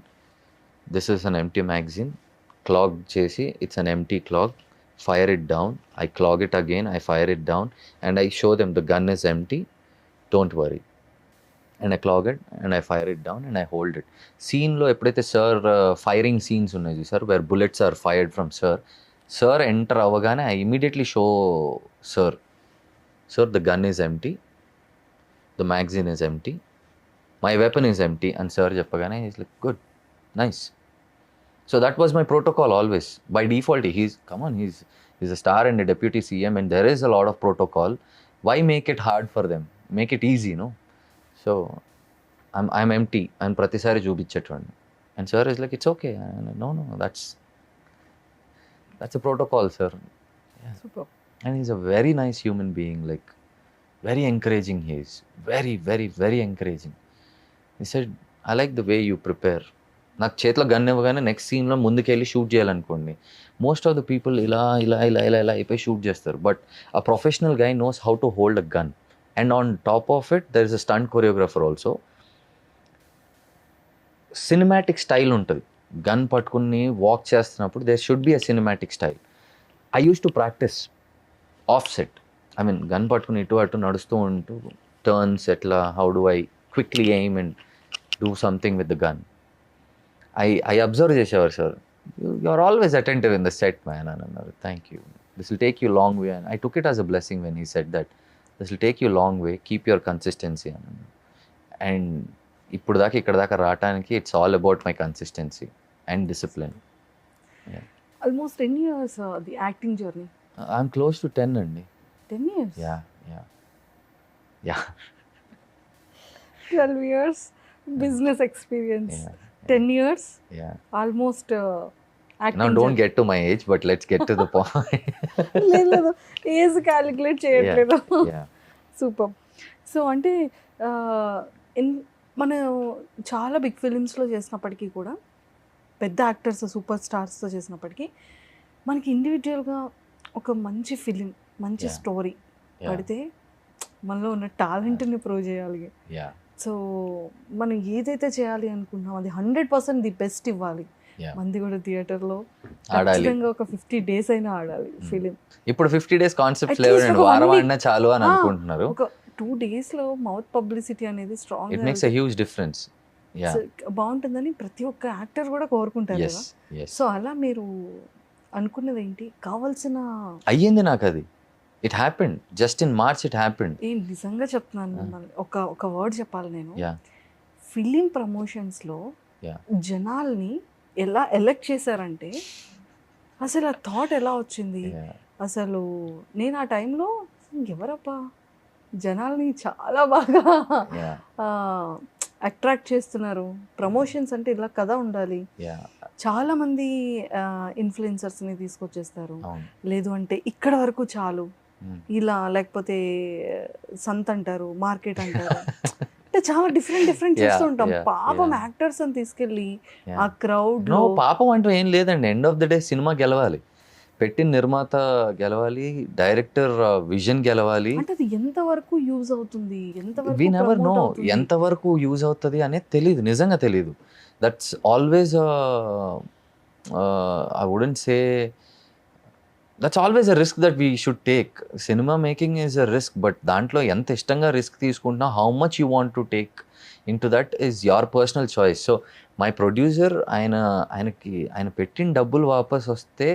This is an empty magazine. Clog చేసి it's an empty clog, fire it down, I clog it again, I fire it down, and I show them the gun is empty, don't worry. And I clog it and I fire it down and I hold it. Scene lo epudaithe sir firing scenes unnayi sir, where bullets are fired from sir enter avagane I immediately show sir, the gun is empty, the magazine is empty, my weapon is empty, and sir cheppagane he's like good, nice. So that was my protocol always. By default, he's a star and a deputy CM, and there is a lot of protocol. Why make it hard for them? Make it easy, no? So I'm empty. And pratisari chubichetvandi. And sir is like, it's okay. No, that's a protocol, sir. Yeah. Super. And he's a very nice human being, like very encouraging. He is very, very, very encouraging. He said, I like the way you prepare. నాకు చేతిలో gun ఇవ్వగానే next సీన్లో ముందుకెళ్ళి shoot చేయాలనుకోండి, most of the people ఇలా అయిపోయి shoot చేస్తారు. But ఆ professional guy knows how to hold a gun. And on top of it there is a stunt choreographer also. Cinematic style ఉంటుంది. గన్ పట్టుకుని వాక్ చేస్తున్నప్పుడు there should be a cinematic style. I use to practice off set. I mean gun పట్టుకుని ఇటు అటు నడుస్తూ ఉంటూ turns ఎట్లా, how do I quickly aim and do something with the gun. I observe చేసేవారు sir, you are always attentive in the set man అని అన్నారు. Thank you, this will take you long way. And I took it as a blessing when he said that this will take you long way, keep your consistency అని అన్నారు. And ఇప్పుడు దాకా ఇక్కడ దాకా రావడానికి it's all about my consistency and discipline. Almost 10 years the acting journey. I'm close to 10 అండి. 10 years? Yeah. 12 years business experience. 10 years. Yeah. Almost acting. Now don't get to my age, but let's get to the point. లేదు age calculate చేయట్లేదు. Yeah. Super. So అంటే మనం చాలా big ఫిలిమ్స్లో చేసినప్పటికీ కూడా, పెద్ద actors super స్టార్స్తో చేసినప్పటికీ, మనకి ఇండివిజువల్గా ఒక మంచి ఫిలిం, మంచి స్టోరీ పడితే మనలో ఉన్న టాలెంట్ని ప్రూవ్ చేయాలి. Yeah. సో మనం ఏదైతే చేయాలి అనుకుంటున్నాం అది 100% ది బెస్ట్ ఇవ్వాలి. మంది కూడా థియేటర్లో ఖచ్చితంగా ఒక 50 days అయినా ఆడాలి ఫిలిం. ఇప్పుడు 50 days కాన్సెప్ట్ లేవండి, వారం ఆడినా చాలు అని అనుకుంటున్నారు. ఒక 2 daysలో మౌత్ పబ్లిసిటీ అనేది strong, it makes a huge difference. బాగుంటుందని ప్రతి ఒక్క యాక్టర్ కూడా కోరుకుంటారు కదా. సో అలా మీరు అనుకున్నది ఏంటి, కావాల్సిన అయ్యింది నాకు అది. It happened. Just in March it happened. నిజంగా చెప్తున్నాను మిమ్మల్ని, ఒక వర్డ్ చెప్పాలి నేను. Yeah. ఫిలిం ప్రమోషన్స్లో Yeah. జనాల్ని ఎలా ఎలెక్ట్ చేశారంటే, అసలు ఆ థాట్ ఎలా వచ్చింది? Yeah. అసలు నేను ఆ టైంలో ఎవరబ్బా జనాల్ని చాలా బాగా అట్రాక్ట్ చేస్తున్నారు, ప్రమోషన్స్ అంటే ఇలా కదా ఉండాలి. చాలా మంది ఇన్ఫ్లుయెన్సర్స్ని తీసుకొచ్చేస్తారు, లేదు అంటే ఇక్కడ వరకు చాలు ఇలా, లేకపోతే సంత్ అంటారు, మార్కెట్ అంటారు, అంటే చాలా డిఫరెంట్ చేస్తూ ఉంటాం. పాపం యాక్టర్స్ అని తీసుకెళ్ళి ఆ క్రౌడ్. పాపం అంటూ ఏం లేదండి. End of the day cinema గెలవాలి, పెట్టిన నిర్మాత గెలవాలి, డైరెక్టర్ విజన్ గెలవాలి. అంటే అది ఎంతవరకు యూజ్ అవుతుంది, వి నెవర్ నో ఎంతవరకు యూజ్ అవుతుంది అనేది తెలియదు, నిజంగా తెలియదు. That's always I wouldn't say that's always a risk that we should take. Cinema making is a risk, but దాంట్లో ఎంత ఇష్టంగా రిస్క్ తీసుకుంటున్నా, how much you want to take in to that is your personal choice. So my producer ఆయన పెట్టిన డబ్బులు వాపస్ వస్తే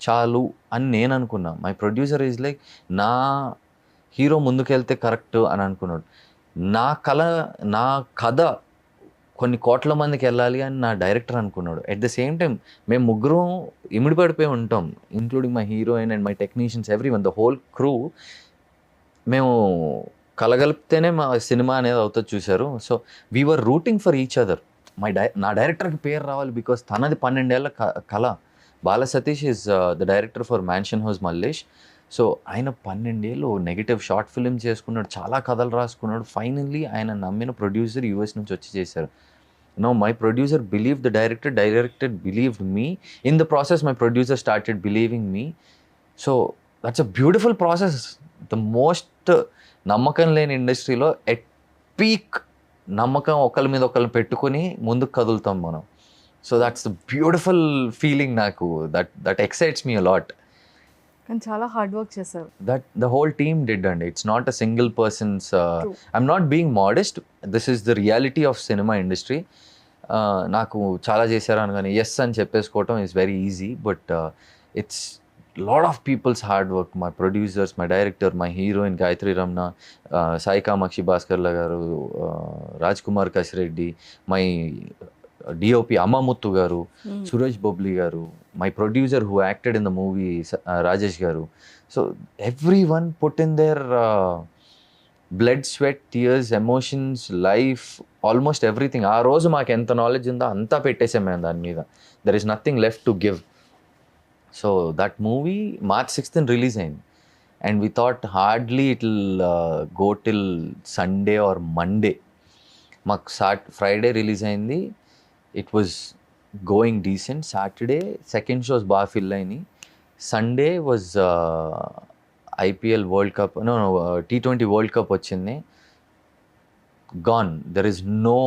చాలు అని నేను అనుకున్నా. మై ప్రొడ్యూసర్ ఈజ్ లైక్, నా హీరో ముందుకెళ్తే కరెక్ట్ అని అనుకున్నాడు. నా కథ కొన్ని కోట్ల మందికి వెళ్ళాలి అని నా డైరెక్టర్ అనుకున్నాడు. ఎట్ ద సేమ్ టైం మేము ముగ్గురం ఇమిడిపడిపోయి ఉంటాం, including my heroine and my technicians, everyone, the whole crew. మేము కలగలిపితేనే మా సినిమా అనేది అవుతుంది, చూశారు. So we were routing for each other. నా డైరెక్టర్కి పేరు రావాలి, బికాస్ తనది 12 ఏళ్ల కళ. Bala Satish is the director for mansion house Mallesh. So ఆయన 12 ఏళ్ళు నెగిటివ్ షార్ట్ ఫిల్మ్ చేసుకున్నాడు, చాలా కథలు రాసుకున్నాడు. ఫైనల్లీ ఆయన నమ్మిన ప్రొడ్యూసర్ యూఎస్ నుంచి వచ్చి చేశారు. No, my producer believed the director believed me. In the process, my producer started believing me. So that's a beautiful process. The most నమ్మకం లేని ఇండస్ట్రీలో ఎట్ పీక్ నమ్మకం ఒకరి మీద ఒకరిని పెట్టుకొని ముందుకు కదులుతాం మనం. So that's the beautiful feeling నాకు. That excites me a lot. కానీ చాలా హార్డ్ వర్క్ చేశారు. That the whole team did, and it's not a single person's. I'm not being modest. This is the reality of cinema industry. నాకు చాలా చేశారు అనగానే yes అని చెప్పేసుకోవటం is very easy, but it's lot of peoples hard work. My producers, my director, my heroine Gayatri Ramana, Sai Kamakshi Bhaskarla garu, Raj Kumar Kasireddy, my DOP Ammamuthu garu, Suresh Bobli garu, my producer who acted in the movie Rajesh garu. So every one put in their blood, sweat, tears, emotions, life, almost everything. ఆ రోజు మాకు ఎంత knowledge ఉందో అంతా పెట్టేసాం మేము దాని మీద. There is nothing left to give. So that movie March 6th release అయింది, and we thought hardly it will go till Sunday or Monday. మాకు ఫ్రైడే రిలీజ్ అయింది. It was going decent. Saturday second shows బాగా fill అయినాయి. Sunday was IPL world cup, T20 world cup వచ్చింది. Gone, there is no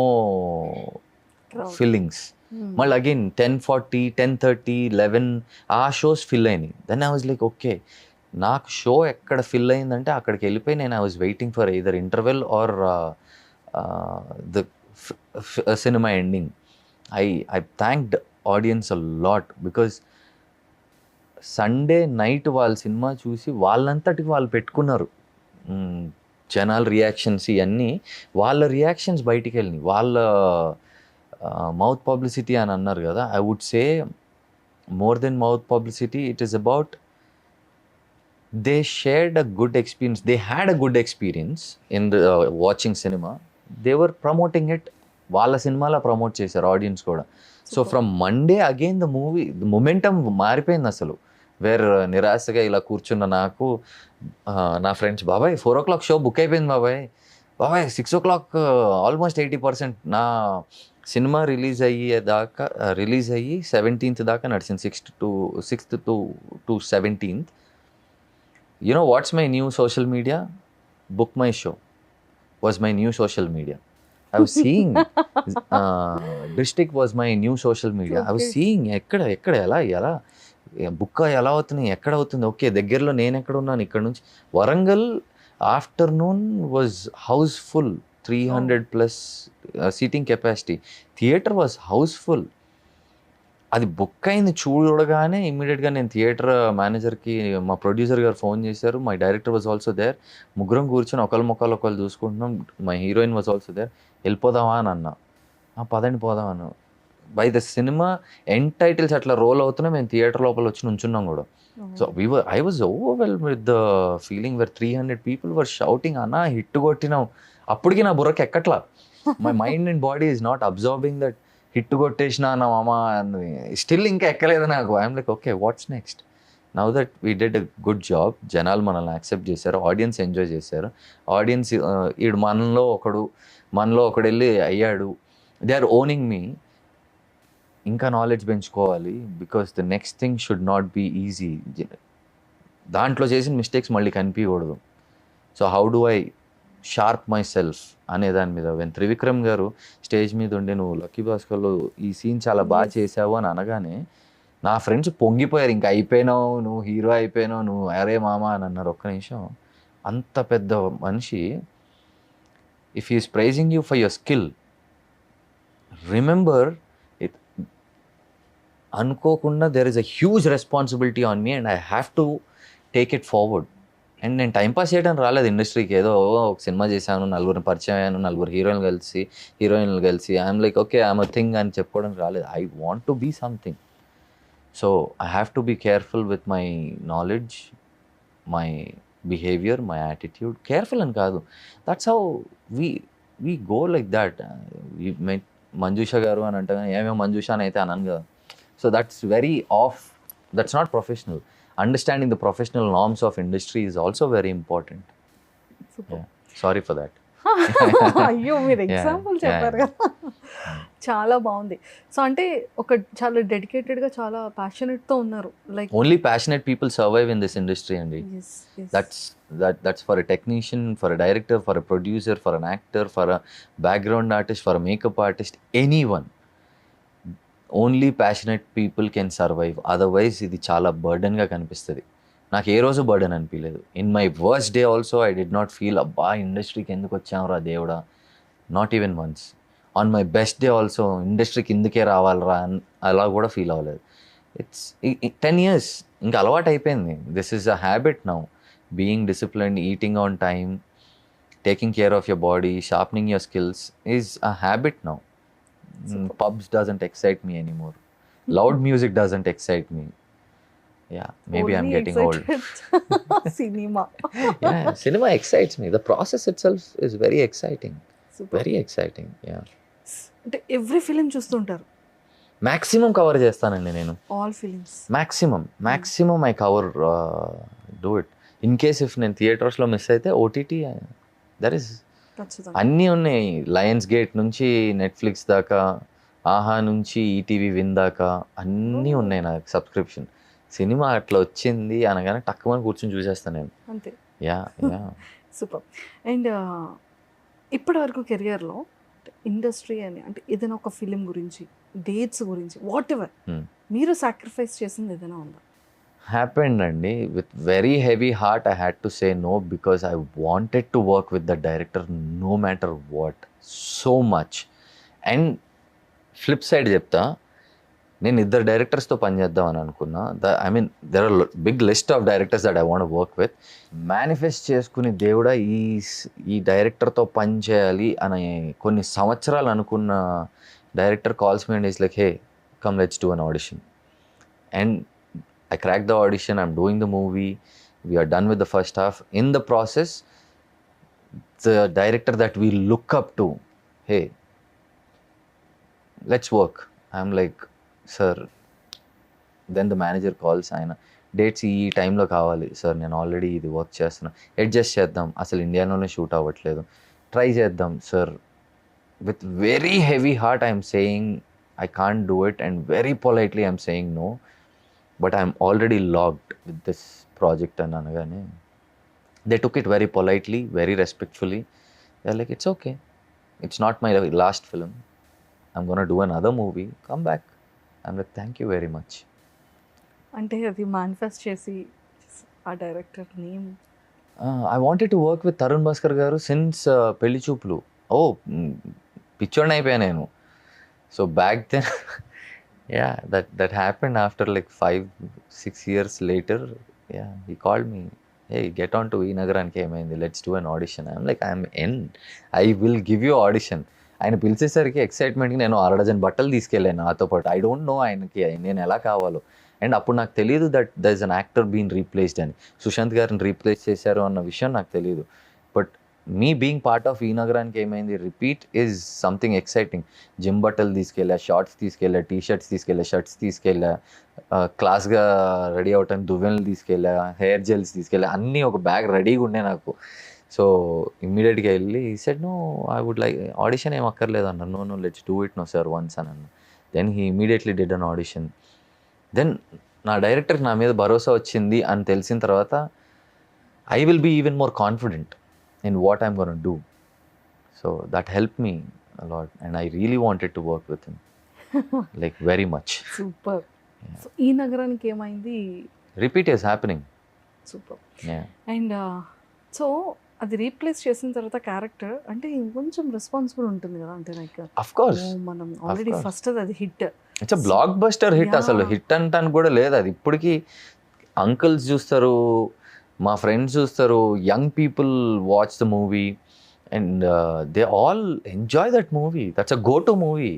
feelings. మళ్ళీ again 10:40, 10:30, 11 ఆ shows fill అయినాయి. Then I was like okay, నాకు show ఎక్కడ fill అయిందంటే అక్కడికి వెళ్ళిపోయి నేను I was waiting for either interval or the cinema ending. I thanked audience a lot because Sunday night వాళ్ళ సినిమా చూసి వాళ్ళంతటికి వాళ్ళు పెట్టుకున్నారు జనాల రియాక్షన్స్. ఇవన్నీ వాళ్ళ రియాక్షన్స్ బయటికి వెళ్ళినాయి. వాళ్ళ మౌత్ పబ్లిసిటీ అని అన్నారు కదా, I would say more then mouth publicity, it is about they shared a good experience. They had a good experience in watching cinema. They were promoting it. వాళ్ళ సినిమాలో ప్రమోట్ చేశారు audience కూడా. So from Monday again the movie momentum మారిపోయింది అసలు. Wear నిరాశగా ఇలా కూర్చున్న నాకు నా ఫ్రెండ్స్, బాబాయ్ 4 o'clock షో బుక్ అయిపోయింది బాబాయ్ 6 o'clock ఆల్మోస్ట్ 80%. నా సినిమా రిలీజ్ అయ్యి 17th దాకా నడిచింది. 6th to 17th. You know what's my new social media? Book My Show was my new social media. I was seeing District was my new social media. I was seeing ఎక్కడ ఎలా book ఎలా అవుతున్నాయి, ఎక్కడ అవుతుంది, okay దగ్గరలో నేను ఎక్కడ ఉన్నాను, ఇక్కడ నుంచి Warangal afternoon was housefull, 300+ seating capacity. Theatre was housefull. అది బుక్ అయింది చూడగానే ఇమ్మీడియట్గా నేను థియేటర్ మేనేజర్కి, మా ప్రొడ్యూసర్ గారు ఫోన్ చేశారు. My director was also there. ముగ్గురం కూర్చొని ఒకళ్ళ ముఖాలు ఒకళ్ళు చూసుకుంటున్నాం. My heroine was also there. వెళ్ళిపోదామా అని అన్నా. పదండి పోదాం అన్న. By the cinema end titles అట్లా రోల్ అవుతున్నా మేము థియేటర్ లోపల వచ్చి నుంచున్నాం కూడా. So I was overwhelm with the feeling where 300 people were shouting, అన్నా హిట్ కొట్టినాం. అప్పటికి నా బుర్రకి ఎక్కట్లా. My mind and body is not observing that hit కొట్టేసిన నా మామ అని. స్టిల్ ఇంకా ఎక్కలేదు నాకు. I'm like okay, what's next? Now that we did a good job. జనాలు మనల్ని యాక్సెప్ట్ చేశారు, ఆడియన్స్ ఎంజాయ్ చేశారు. ఆడియన్స్ ఈడు మనలో ఒకడు వెళ్ళి అయ్యాడు, దే ఆర్ ఓనింగ్ మీ. ఇంకా నాలెడ్జ్ పెంచుకోవాలి, because the next thing should not be easy. దాంట్లో చేసిన మిస్టేక్స్ మళ్ళీ కనిపించకూడదు. So how do I sharp myself అనే దాని మీద వెన్ త్రివిక్రమ్ గారు స్టేజ్ మీద ఉండి నువ్వు లక్కీ భాస్కర్లో ఈ సీన్ చాలా బాగా చేసావు అని అనగానే నా ఫ్రెండ్స్ పొంగిపోయారు. ఇంకా అయిపోయినావు, నువ్వు హీరో అయిపోయినావు, నువ్వు అరే మామ అని అన్నారు. ఒక్క నిమిషం, అంత పెద్ద మనిషి if he is praising you for your skill, remember it. అనుకోకుండా there is a huge responsibility on me and I have to take it forward. And నేను టైంపాస్ చేయడం రాలేదు ఇండస్ట్రీకి. ఏదో ఒక సినిమా చేశాను, నలుగురిని పరిచయం అయ్యాను, నలుగురు హీరోయిన్లు కలిసి I'm like okay I'm a thing అని చెప్పుకోవడం రాలేదు. I want to be something. So I have to be careful with my knowledge, my behaviour, my attitude. Careful అని కాదు, that's how we go like that. Manjusha గారు అని అంటే ఏమేమో మంజుష అని అయితే అన్నాను కదా. So that's very of that's not professional. Understanding the professional norms of industry is also very important. Super. Yeah. Sorry for that. అయ్యో మీరు Yeah, ఎగ్జాంపుల్ yeah, చెప్పారు yeah. కదా, చాలా బాగుంది. సో అంటే ఒక చాలా డెడికేటెడ్గా చాలా ప్యాషనెట్తో ఉన్నారు, like Only passionate people survive in this industry, Andy. That's for a technician, for a director, for a producer, for an actor, for a background artist, for a makeup artist, anyone. Only passionate people can survive. Otherwise ఇది చాలా బర్డన్గా కనిపిస్తుంది. నాకు ఏ రోజు burden అనిపించలేదు. In my worst day also I did not feel అబ్బా ఇండస్ట్రీకి ఎందుకు వచ్చాంరా దేవుడా, not even once. On my best day also ఇండస్ట్రీకి ఎందుకే రావాలరా అని అలా కూడా ఫీల్ అవ్వలేదు. ఇట్స్ 10 years ఇంకా అలవాటు అయిపోయింది. This is a habit now. Being disciplined, eating on time, taking care of your body, sharpening your skills is a habit now. Pubs doesn't excite me anymore. Loud music doesn't excite me. Yeah, maybe I'm getting old. Cinema Yeah, cinema excites me. The process itself is very exciting. Super. Very exciting. Yeah. అంటే every film చూస్తుంటారు, Maximum cover చేస్తానండి నేను. All films. Maximum I cover, do it. In case if నేను థియేటర్స్లో miss అయితే OTT, there is ఖచ్చితంగా. అన్నీ ఉన్నాయి. లయన్స్ గేట్ నుంచి నెట్ఫ్లిక్స్ దాకా, ఆహా నుంచి ఈటీవీ విన్ దాకా అన్నీ ఉన్నాయి నాకు సబ్స్క్రిప్షన్. సినిమా అట్లా వచ్చింది అనగానే టక్కుమని కూర్చొని చూసేస్తాను నేను. అంతే. Yeah yeah. సూపర్. అండ్ ఇప్పటి వరకు కెరియర్లో ఇండస్ట్రీ అని అంటే ఏదైనా ఒక ఫిలిం గురించి, డేట్స్ గురించి, వాట్ ఎవర్ మీరు సాక్రిఫైస్ చేసింది ఏదైనా ఉందా? హ్యాపెండ్ అండి. With very heavy heart I had to say no because I wanted to work with the director no matter what, so much. And flip side చెప్తా, నేను 2 డైరెక్టర్స్తో పనిచేద్దాం అని అనుకున్నా. There are big list of directors that I want work with. Manifest చేసుకుని దేవుడా ఈ డైరెక్టర్తో పని చేయాలి అని కొన్ని సంవత్సరాలు అనుకున్న director calls me and is like, hey come let's do an audition. And I cracked the audition, I'm doing the movie, we are done with the first half. In the process, the director that we look up to, hey, let's work. I'm like, sir. Then the manager calls, ఆయన dates ఈ టైంలో కావాలి sir, నేను already ఇది work చేస్తున్నా, adjust చేద్దాం, అసలు ఇండియాలోనే షూట్ అవ్వట్లేదు, ట్రై చేద్దాం sir. With very heavy heart I'm saying I can't do it, and very politely I'm saying no. But I'm already logged with this project and anagane they took it very politely, very respectfully. They're like, it's okay, it's not my last film, I'm going to do another movie, come back. I'm like, thank you very much. అంటే అది manifest చేసి ఆ director name. I wanted to work with Tarun Bhaskar garu since Pelli Chooplu. పిచ్చోడిని అయిపోయా నేను. So back then yeah, that happened after like 5-6 years later. Yeah, he called me, hey, get on to Nagaranki ఏమైంది, let's do an audition. I'm like, I'm in, I will give you audition. ఆయన పిలిచేసరికి ఎక్సైట్మెంట్కి నేను 6 dozen బట్టలు తీసుకెళ్ళాను నాతో పాటు. I don't know ఆయనకి నేను ఎలా కావాలో. అండ్ అప్పుడు నాకు తెలియదు that there is an actor been replaced అని. సుశాంత్ గారిని రీప్లేస్ చేశారు అన్న విషయం నాకు తెలియదు. But me being part of Ee నగరానికి ఏమైంది repeat is something exciting. Gym బట్టలు తీసుకెళ్ళా, షార్ట్స్ తీసుకెళ్ళా, టీ షర్ట్స్ తీసుకెళ్ళా, షర్ట్స్ తీసుకెళ్ళా, క్లాస్గా రెడీ అవటానికి దువ్వెనలు తీసుకెళ్ళా, హెయిర్ జెల్స్ తీసుకెళ్ళా, అన్నీ ఒక బ్యాగ్ రెడీగా ఉండే నాకు. సో ఇమ్మీడియట్గా వెళ్ళి said no I would like audition ఏం అక్కర్లేదు అన్న. No let's do it no sir once అని అన్న. Then he immediately did an audition. దెన్ నా డైరెక్టర్కి నా మీద భరోసా వచ్చింది అని తెలిసిన తర్వాత I will be even more confident in what I'm going to do. So that helped me a lot, and I really wanted to work with him like very much. Super. So ఈ నగరానికి ఏమైంది? Repeat is happening. Super. Yeah. And so అది replace చేసిన తర్వాత character అంటే ఇంకొంచెం responsible ఉంటుంది కదా, అంటే లైక్ Of course. మనం ఆల్రెడీ ఫస్ట్ అది hit, It's a blockbuster hit. Yeah. అసలు హిట్ అంటాను కూడా లేదు అది. ఇప్పటికీ అంకుల్స్ చూస్తారు, మా ఫ్రెండ్స్ చూస్తారు, young people watch the movie and they all enjoy that movie. That's a go to movie.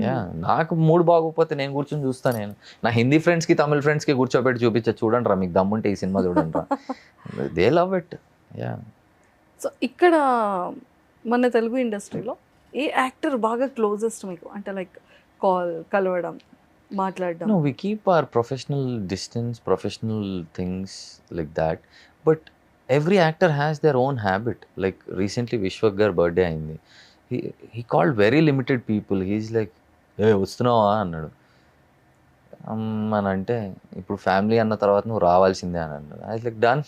Yeah, నాకు మూడు బాగోకపోతే నేను కూర్చొని చూస్తాను. నేను నా హిందీ ఫ్రెండ్స్కి, తమిళ ఫ్రెండ్స్కి కూర్చోబెట్టి చూపించా, చూడండి రా మీకు దమ్ముంటే ఈ సినిమా చూడండి రా. They love it. Yeah. So ఇక్కడ మన తెలుగు ఇండస్ట్రీలో ఏ యాక్టర్ బాగా క్లోజెస్ట్ మీకు, అంటే లైక్ కలవడం, మాట్లాడడం. No, we keep our professional distance, professional things like that. But every actor has their own habit. Like recently, Vishwak gar birthday అయింది. He called very limited people. He's like, ఏ వస్తున్నావా అన్నాడు. అని అంటే ఇప్పుడు ఫ్యామిలీ అన్న తర్వాత నువ్వు రావాల్సిందే అని అన్నాడు. I like done.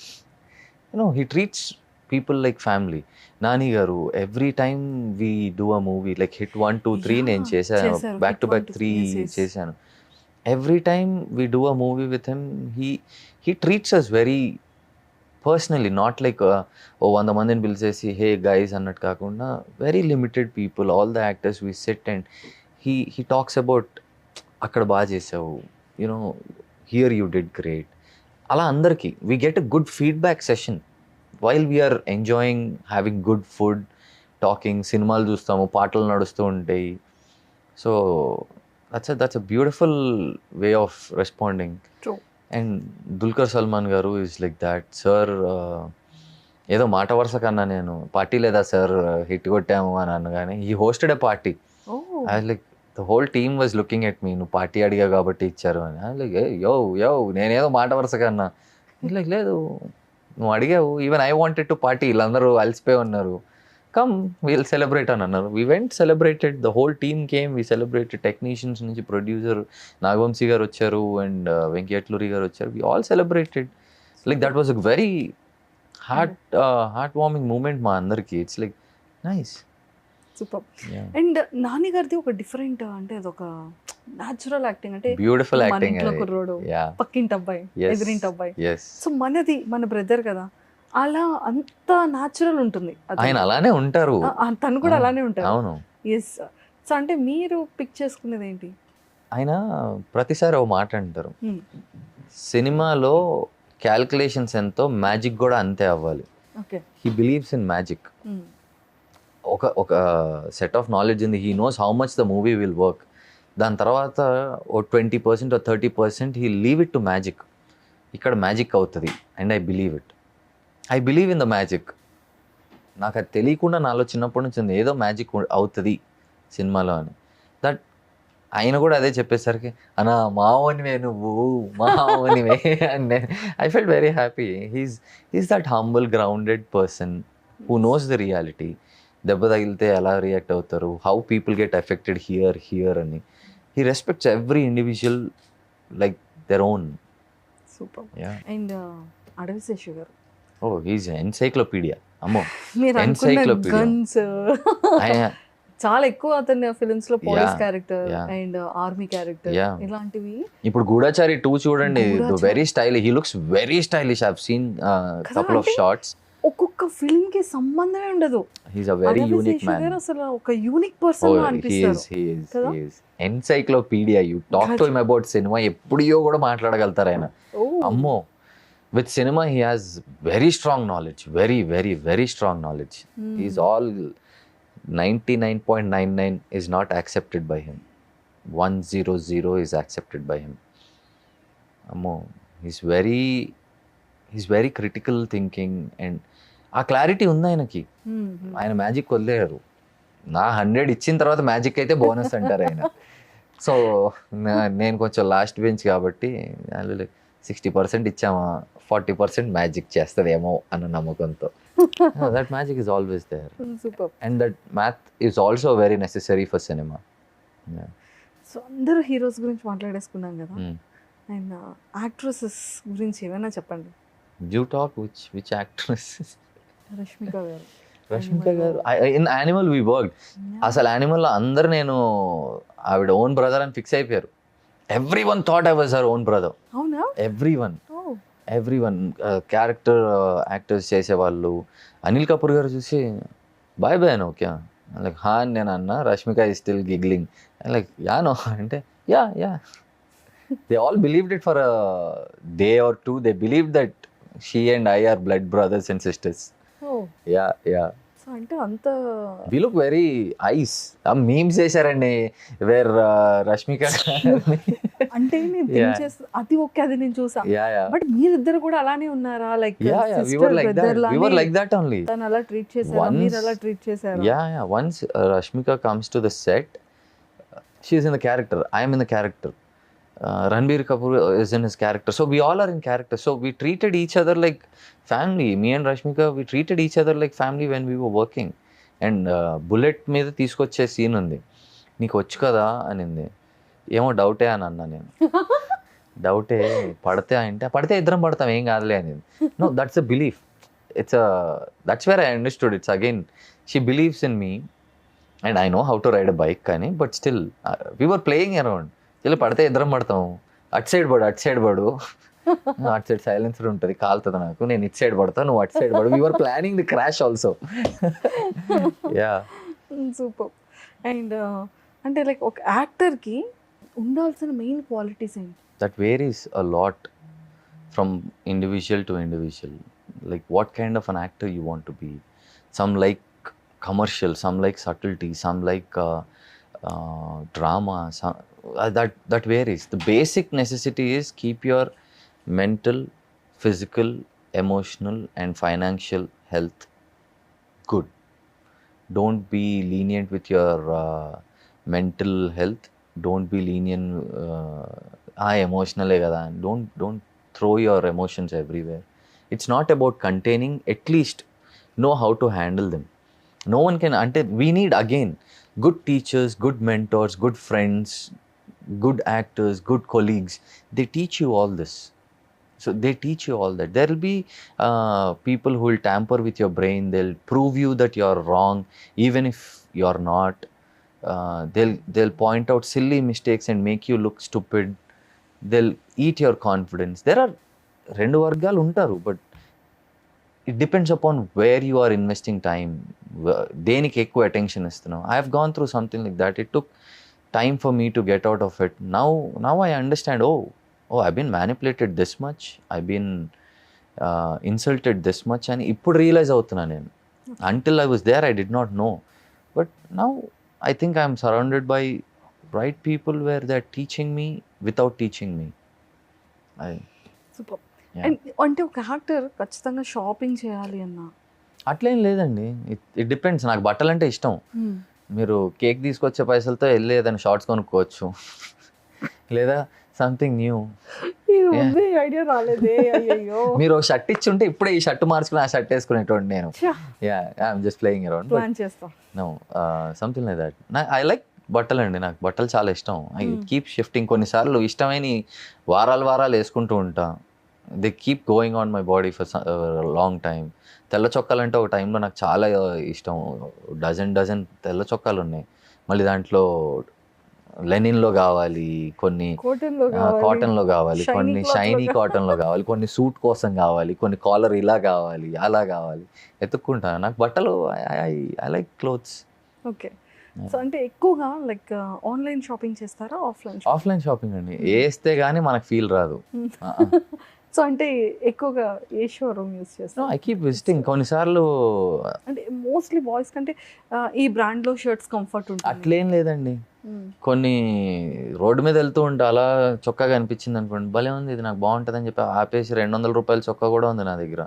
He treats people like family. Nani garu every time we do a movie like hit 1, 2, 3 నేను చేశాను, బ్యాక్ టు బ్యాక్ 3 చేశాను. Every time we do a movie with him, he treats us very personally, not like 100 మందిని పిలిచేసి hey guys అన్నట్టు కాకుండా very limited people, all the actors we sit and he talks about అక్కడ బాగా చేసావు, you know here you did great. అలా అందరికీ we get a good feedback session while we're enjoying having good food, talking, సినిమాలు చూస్తాము, పాటలు నడుస్తూ ఉంటాయి. So that's a beautiful way of responding. And Dulquer Salman గారు ఈజ్ లైక్ దాట్. సార్ ఏదో మాట వరుస కన్నా నేను పార్టీ లేదా సార్ హిట్ కొట్టాము అని అనగానే he hosted a party. I like the whole team was looking at me, నువ్వు పార్టీ అడిగా కాబట్టి ఇచ్చారు అని. ఐ లైక్ యో నేనేదో మాట వరుస కన్నా. లైక్ లేదు నువ్వు అడిగావు, even I wanted to party, వీళ్ళందరూ అలసిపోయి ఉన్నారు, కమ్ వీల్ సెలబ్రేట్ అని అన్నారు. We went, celebrated, the whole team came, we celebrated. Technicians నుంచి ప్రొడ్యూసర్ నాగవంశీ గారు వచ్చారు అండ్ వెంకటలూరి గారు వచ్చారు. We all celebrated. Like that was a very heart warming moment మా అందరికి. It's like nice. Super. And Nani గారిది ఒక డిఫరెంట్, అంటే అదొక న్యాచురల్ యాక్టింగ్, అంటే బ్యూటిఫుల్ మన యాక్టింగ్. ఇంట్లో కుర్రోడు, పక్కింటి అబ్బాయి, ఎదురింటి అబ్బాయి. సో మనది మన బ్రదర్ కదా, అలా అంత న్యాచురల్ ఉంటుంది. ఆయన అలానే ఉంటారు, తను కూడా అలానే ఉంటారు. అవును. ఎస్. సో అంటే మీరు పిక్ చేసుకునేది ఏంటి? ఆయన ప్రతిసారి ఒక మాట అంటారు, సినిమాలో క్యాల్కులేషన్స్ ఎంతో మ్యాజిక్ కూడా అంతే అవ్వాలి. Okay. He believes in magic. ఒక సెట్ ఆఫ్ నాలెడ్జ్ ఉంది, he knows how much the movie will work. దాని తర్వాత ఓ 20% or 30% he leave it to magic. ఇక్కడ మ్యాజిక్ అవుతుంది and I believe it. I believe in the magic. నాకు అది తెలియకుండా నాలో చిన్నప్పటి నుంచి ఉంది, ఏదో మ్యాజిక్ అవుతుంది సినిమాలో అని. దట్ ఆయన కూడా అదే చెప్పేసరికి అన్నా మావనివే నువ్వు, మావనివే అని I felt very happy. He's that humble grounded person who knows the reality. దెబ్బ తగిలితే ఎలా రియాక్ట్ అవుతారు, how people get affected here అని. He respects every individual like their own. Super. And Adavi Seshu గారు, ఓ హీస్ ఎన్సైక్లోపీడియా. అమ్మో, మీరు అనుకున్న Encyclopedia. Guns చాలా ఎక్కువ అతని ఫిల్మ్స్ లో police character and army character ఇలాంటివి. ఇప్పుడు గూఢచారి 2 చూడండి, Goodachari. Very stylish, he looks very stylish. I have seen couple of shorts. ఒక్కొక్క ఫిల్మ్ కి సంబంధమే ఉండదు. He's a very Adavi unique Seshu man. Garu అసలు ఒక యూనిక్ పర్సన్ లా అనిపిస్తారు. కదా? Encyclopedia. You talk to him about cinema, ఎప్పుడో కూడా మాట్లాడగలుగుతారు ఆయన. ఓ, అమ్మో, with cinema he has very strong knowledge, very strong knowledge. He's all 99.99 is not accepted by him, 100 is accepted by him. Ammo, he's very critical thinking and ఆ clarity ఉంది ఆయనకి. ఆయన magic వదిలేరు. నా 100 ఇచ్చిన తర్వాత మ్యాజిక్ అయితే బోనస్ అంటారు ఆయన. సో నేను కొంచెం లాస్ట్ బెంచ్ కాబట్టి 60% ఇచ్చామా, 40% మ్యాజిక్ చేస్తుందేమో అన్న నమ్మకంతో. That magic is always there. Super. And that math is also very necessary for cinema. So అందరూ హీరోస్ గురించి మాట్లాడేసుకున్నాం కదా, అండ్ యాక్ట్రెసెస్ గురించి ఏమైనా చెప్పండి. You talk which actress? Rashmika గారు. రష్మిక గారు ఇన్ యానిమల్ వీ వర్క్. అసలు యానిమల్లో అందరు నేను ఆవిడ ఓన్ బ్రదర్ అని ఫిక్స్ అయిపోయారు. Everyone thought I was her own brother. అవునా? Everyone క్యారెక్టర్ యాక్టర్స్ చేసేవాళ్ళు. అనిల్ కపూర్ గారు చూసి బాయ్ నో క్యా, లైక్ హా అని నేను అన్నా. Rashmika is still giggling, like yeah no అంటే yeah. They all believed it for a day or 2. They believe that she and I are blood brothers and sisters. Yeah. So అంటే అంత we look very ice. Memes చేశారండి where Rashmika అంటే నేను think చేస్తా, అది okay, అది నేను చూసా. బట్ మీరిద్దరు కూడా అలానే ఉన్నారా? Like we were like that only. తను అలా ట్రీట్ చేశారా, మీరు అలా ట్రీట్ చేశారా? Yeah. Once Rashmika comes to the set, she is in the character, I am in the character. Ranbir Kapoor is in his character. So we all are in character. So we treated each other like family. Me and Rashmika, we treated each other like family when we were working. And bullet మీద తీసుకొచ్చే scene ఉంది, నీకు వచ్చు కదా అనింది. ఏమో డౌటే అని అన్నా నేను. డౌటే పడితే ఇద్దరం పడతాం ఏం కాదులే అనేది. No, that's a belief. That's where I understood. It's again she believes in me and I know how to ride a bike. కానీ but still we were playing around. ఇలా పడితే ఇద్దరం పడతాం. అటు సైడ్ పడు అటు సైడ్ సైలెన్సర్ ఉంటుంది, కాలుతుంది నాకు, నేను ఇటు సైడ్ పడతా, నువ్వు అటు సైడ్ పడు. We're planning the crash also. Yeah, super. And అంటే లైక్ ఒక యాక్టర్కి ఉండాల్సిన మెయిన్ క్వాలిటీస్ ఏంటి? that varies a lot from individual to individual. Like what kind of an actor you want to be. Some like commercial, some like subtlety, some like drama. That varies. The basic necessity is keep your mental, physical, emotional and financial health good. Don't be lenient with your mental health. Don't be lenient emotional kada. Don't throw your emotions everywhere. It's not about containing. At least know how to handle them. No one can. We need again good teachers, good mentors, good friends, good actors, good colleagues. They teach you all this. So they teach you all that. There will be people who will tamper with your brain. They'll prove you that you're wrong even if you're not. They'll point out silly mistakes and make you look stupid. They'll eat your confidence. There are రెండు వర్గాలు ఉంటారు, but it depends upon where you are investing time. దేనికి ఎక్కువ attention ఇస్తున్నావు. I have gone through something like that. It took time for me to get out of it. Now I understand. I been manipulated this much, I been insulted this much అని ఇప్పుడు realise అవుతున్నా నేను. Until I was there I did not know. But now I think I'm surrounded by right people where they're teaching me without teaching me. Super. Yeah. And అంటే ఒక actor ఖచ్చితంగా shopping చేయాలి అన్న అట్లేం లేదండి. It depends. నాకు బట్టలు అంటే ఇష్టం. మీరు కేక్ తీసుకొచ్చే పైసలతో వెళ్ళి ఏదైనా షార్ట్స్ కొనుక్కోవచ్చు, లేదా సంథింగ్ న్యూ. ఐడియా రాలేదే. అయ్యో, మీరు ఒక షర్ట్ ఇచ్చి ఉంటే ఇప్పుడే ఈ షర్ట్ మార్చుకుని ఆ షర్ట్ వేసుకునేటోండి నేను. I'm just playing around. Plan చేస్తాం. No, something like that. I like బట్టలు అండి. నాకు బట్టలు చాలా ఇష్టం. I keep shifting. కొన్నిసార్లు ఇష్టమైన వారాలు వేసుకుంటూ ఉంటా. They keep going on my body for long time. తెల్ల చొక్కాలు అంటే ఒక టైంలో నాకు చాలా ఇష్టం. డజన్ తెల్ల చొక్కాలు ఉన్నాయి. మళ్ళీ దాంట్లో లెనిన్లో కావాలి, కొన్ని కాటన్లో కావాలి, కొన్ని షైనీ కాటన్లో కావాలి, కొన్ని సూట్ కోసం కావాలి, కొన్ని కాలర్ ఇలా కావాలి, అలా కావాలి, ఎత్తుక్కుంటాను. నాకు బట్టలు I like clothes. Okay. So అంటే ఎక్కువగా లైక్ ఆన్లైన్ షాపింగ్ చేస్తారా, ఆఫ్లైన్ షాపింగ్ అండి. వేస్తే కానీ మనకు ఫీల్ రాదు. సో అంటే ఎక్కువగా ఏ షోరూమ్ యూస్ చేస్తారు? I keep visiting. కొన్నిసార్లు అంటే మోస్ట్లీ బాయ్స్ కంటే ఈ బ్రాండ్లో షర్ట్స్ కంఫర్ట్ ఉంటుంది. అట్లేం లేదండి. కొన్ని రోడ్డు మీద వెళ్తూ ఉంటే అలా చొక్కా కనిపించింది అనుకోండి, భలే ఉంది ఇది నాకు బాగుంటుంది అని చెప్పి ఆపేసి 200 రూపాయల చొక్కా కూడా ఉంది నా దగ్గర.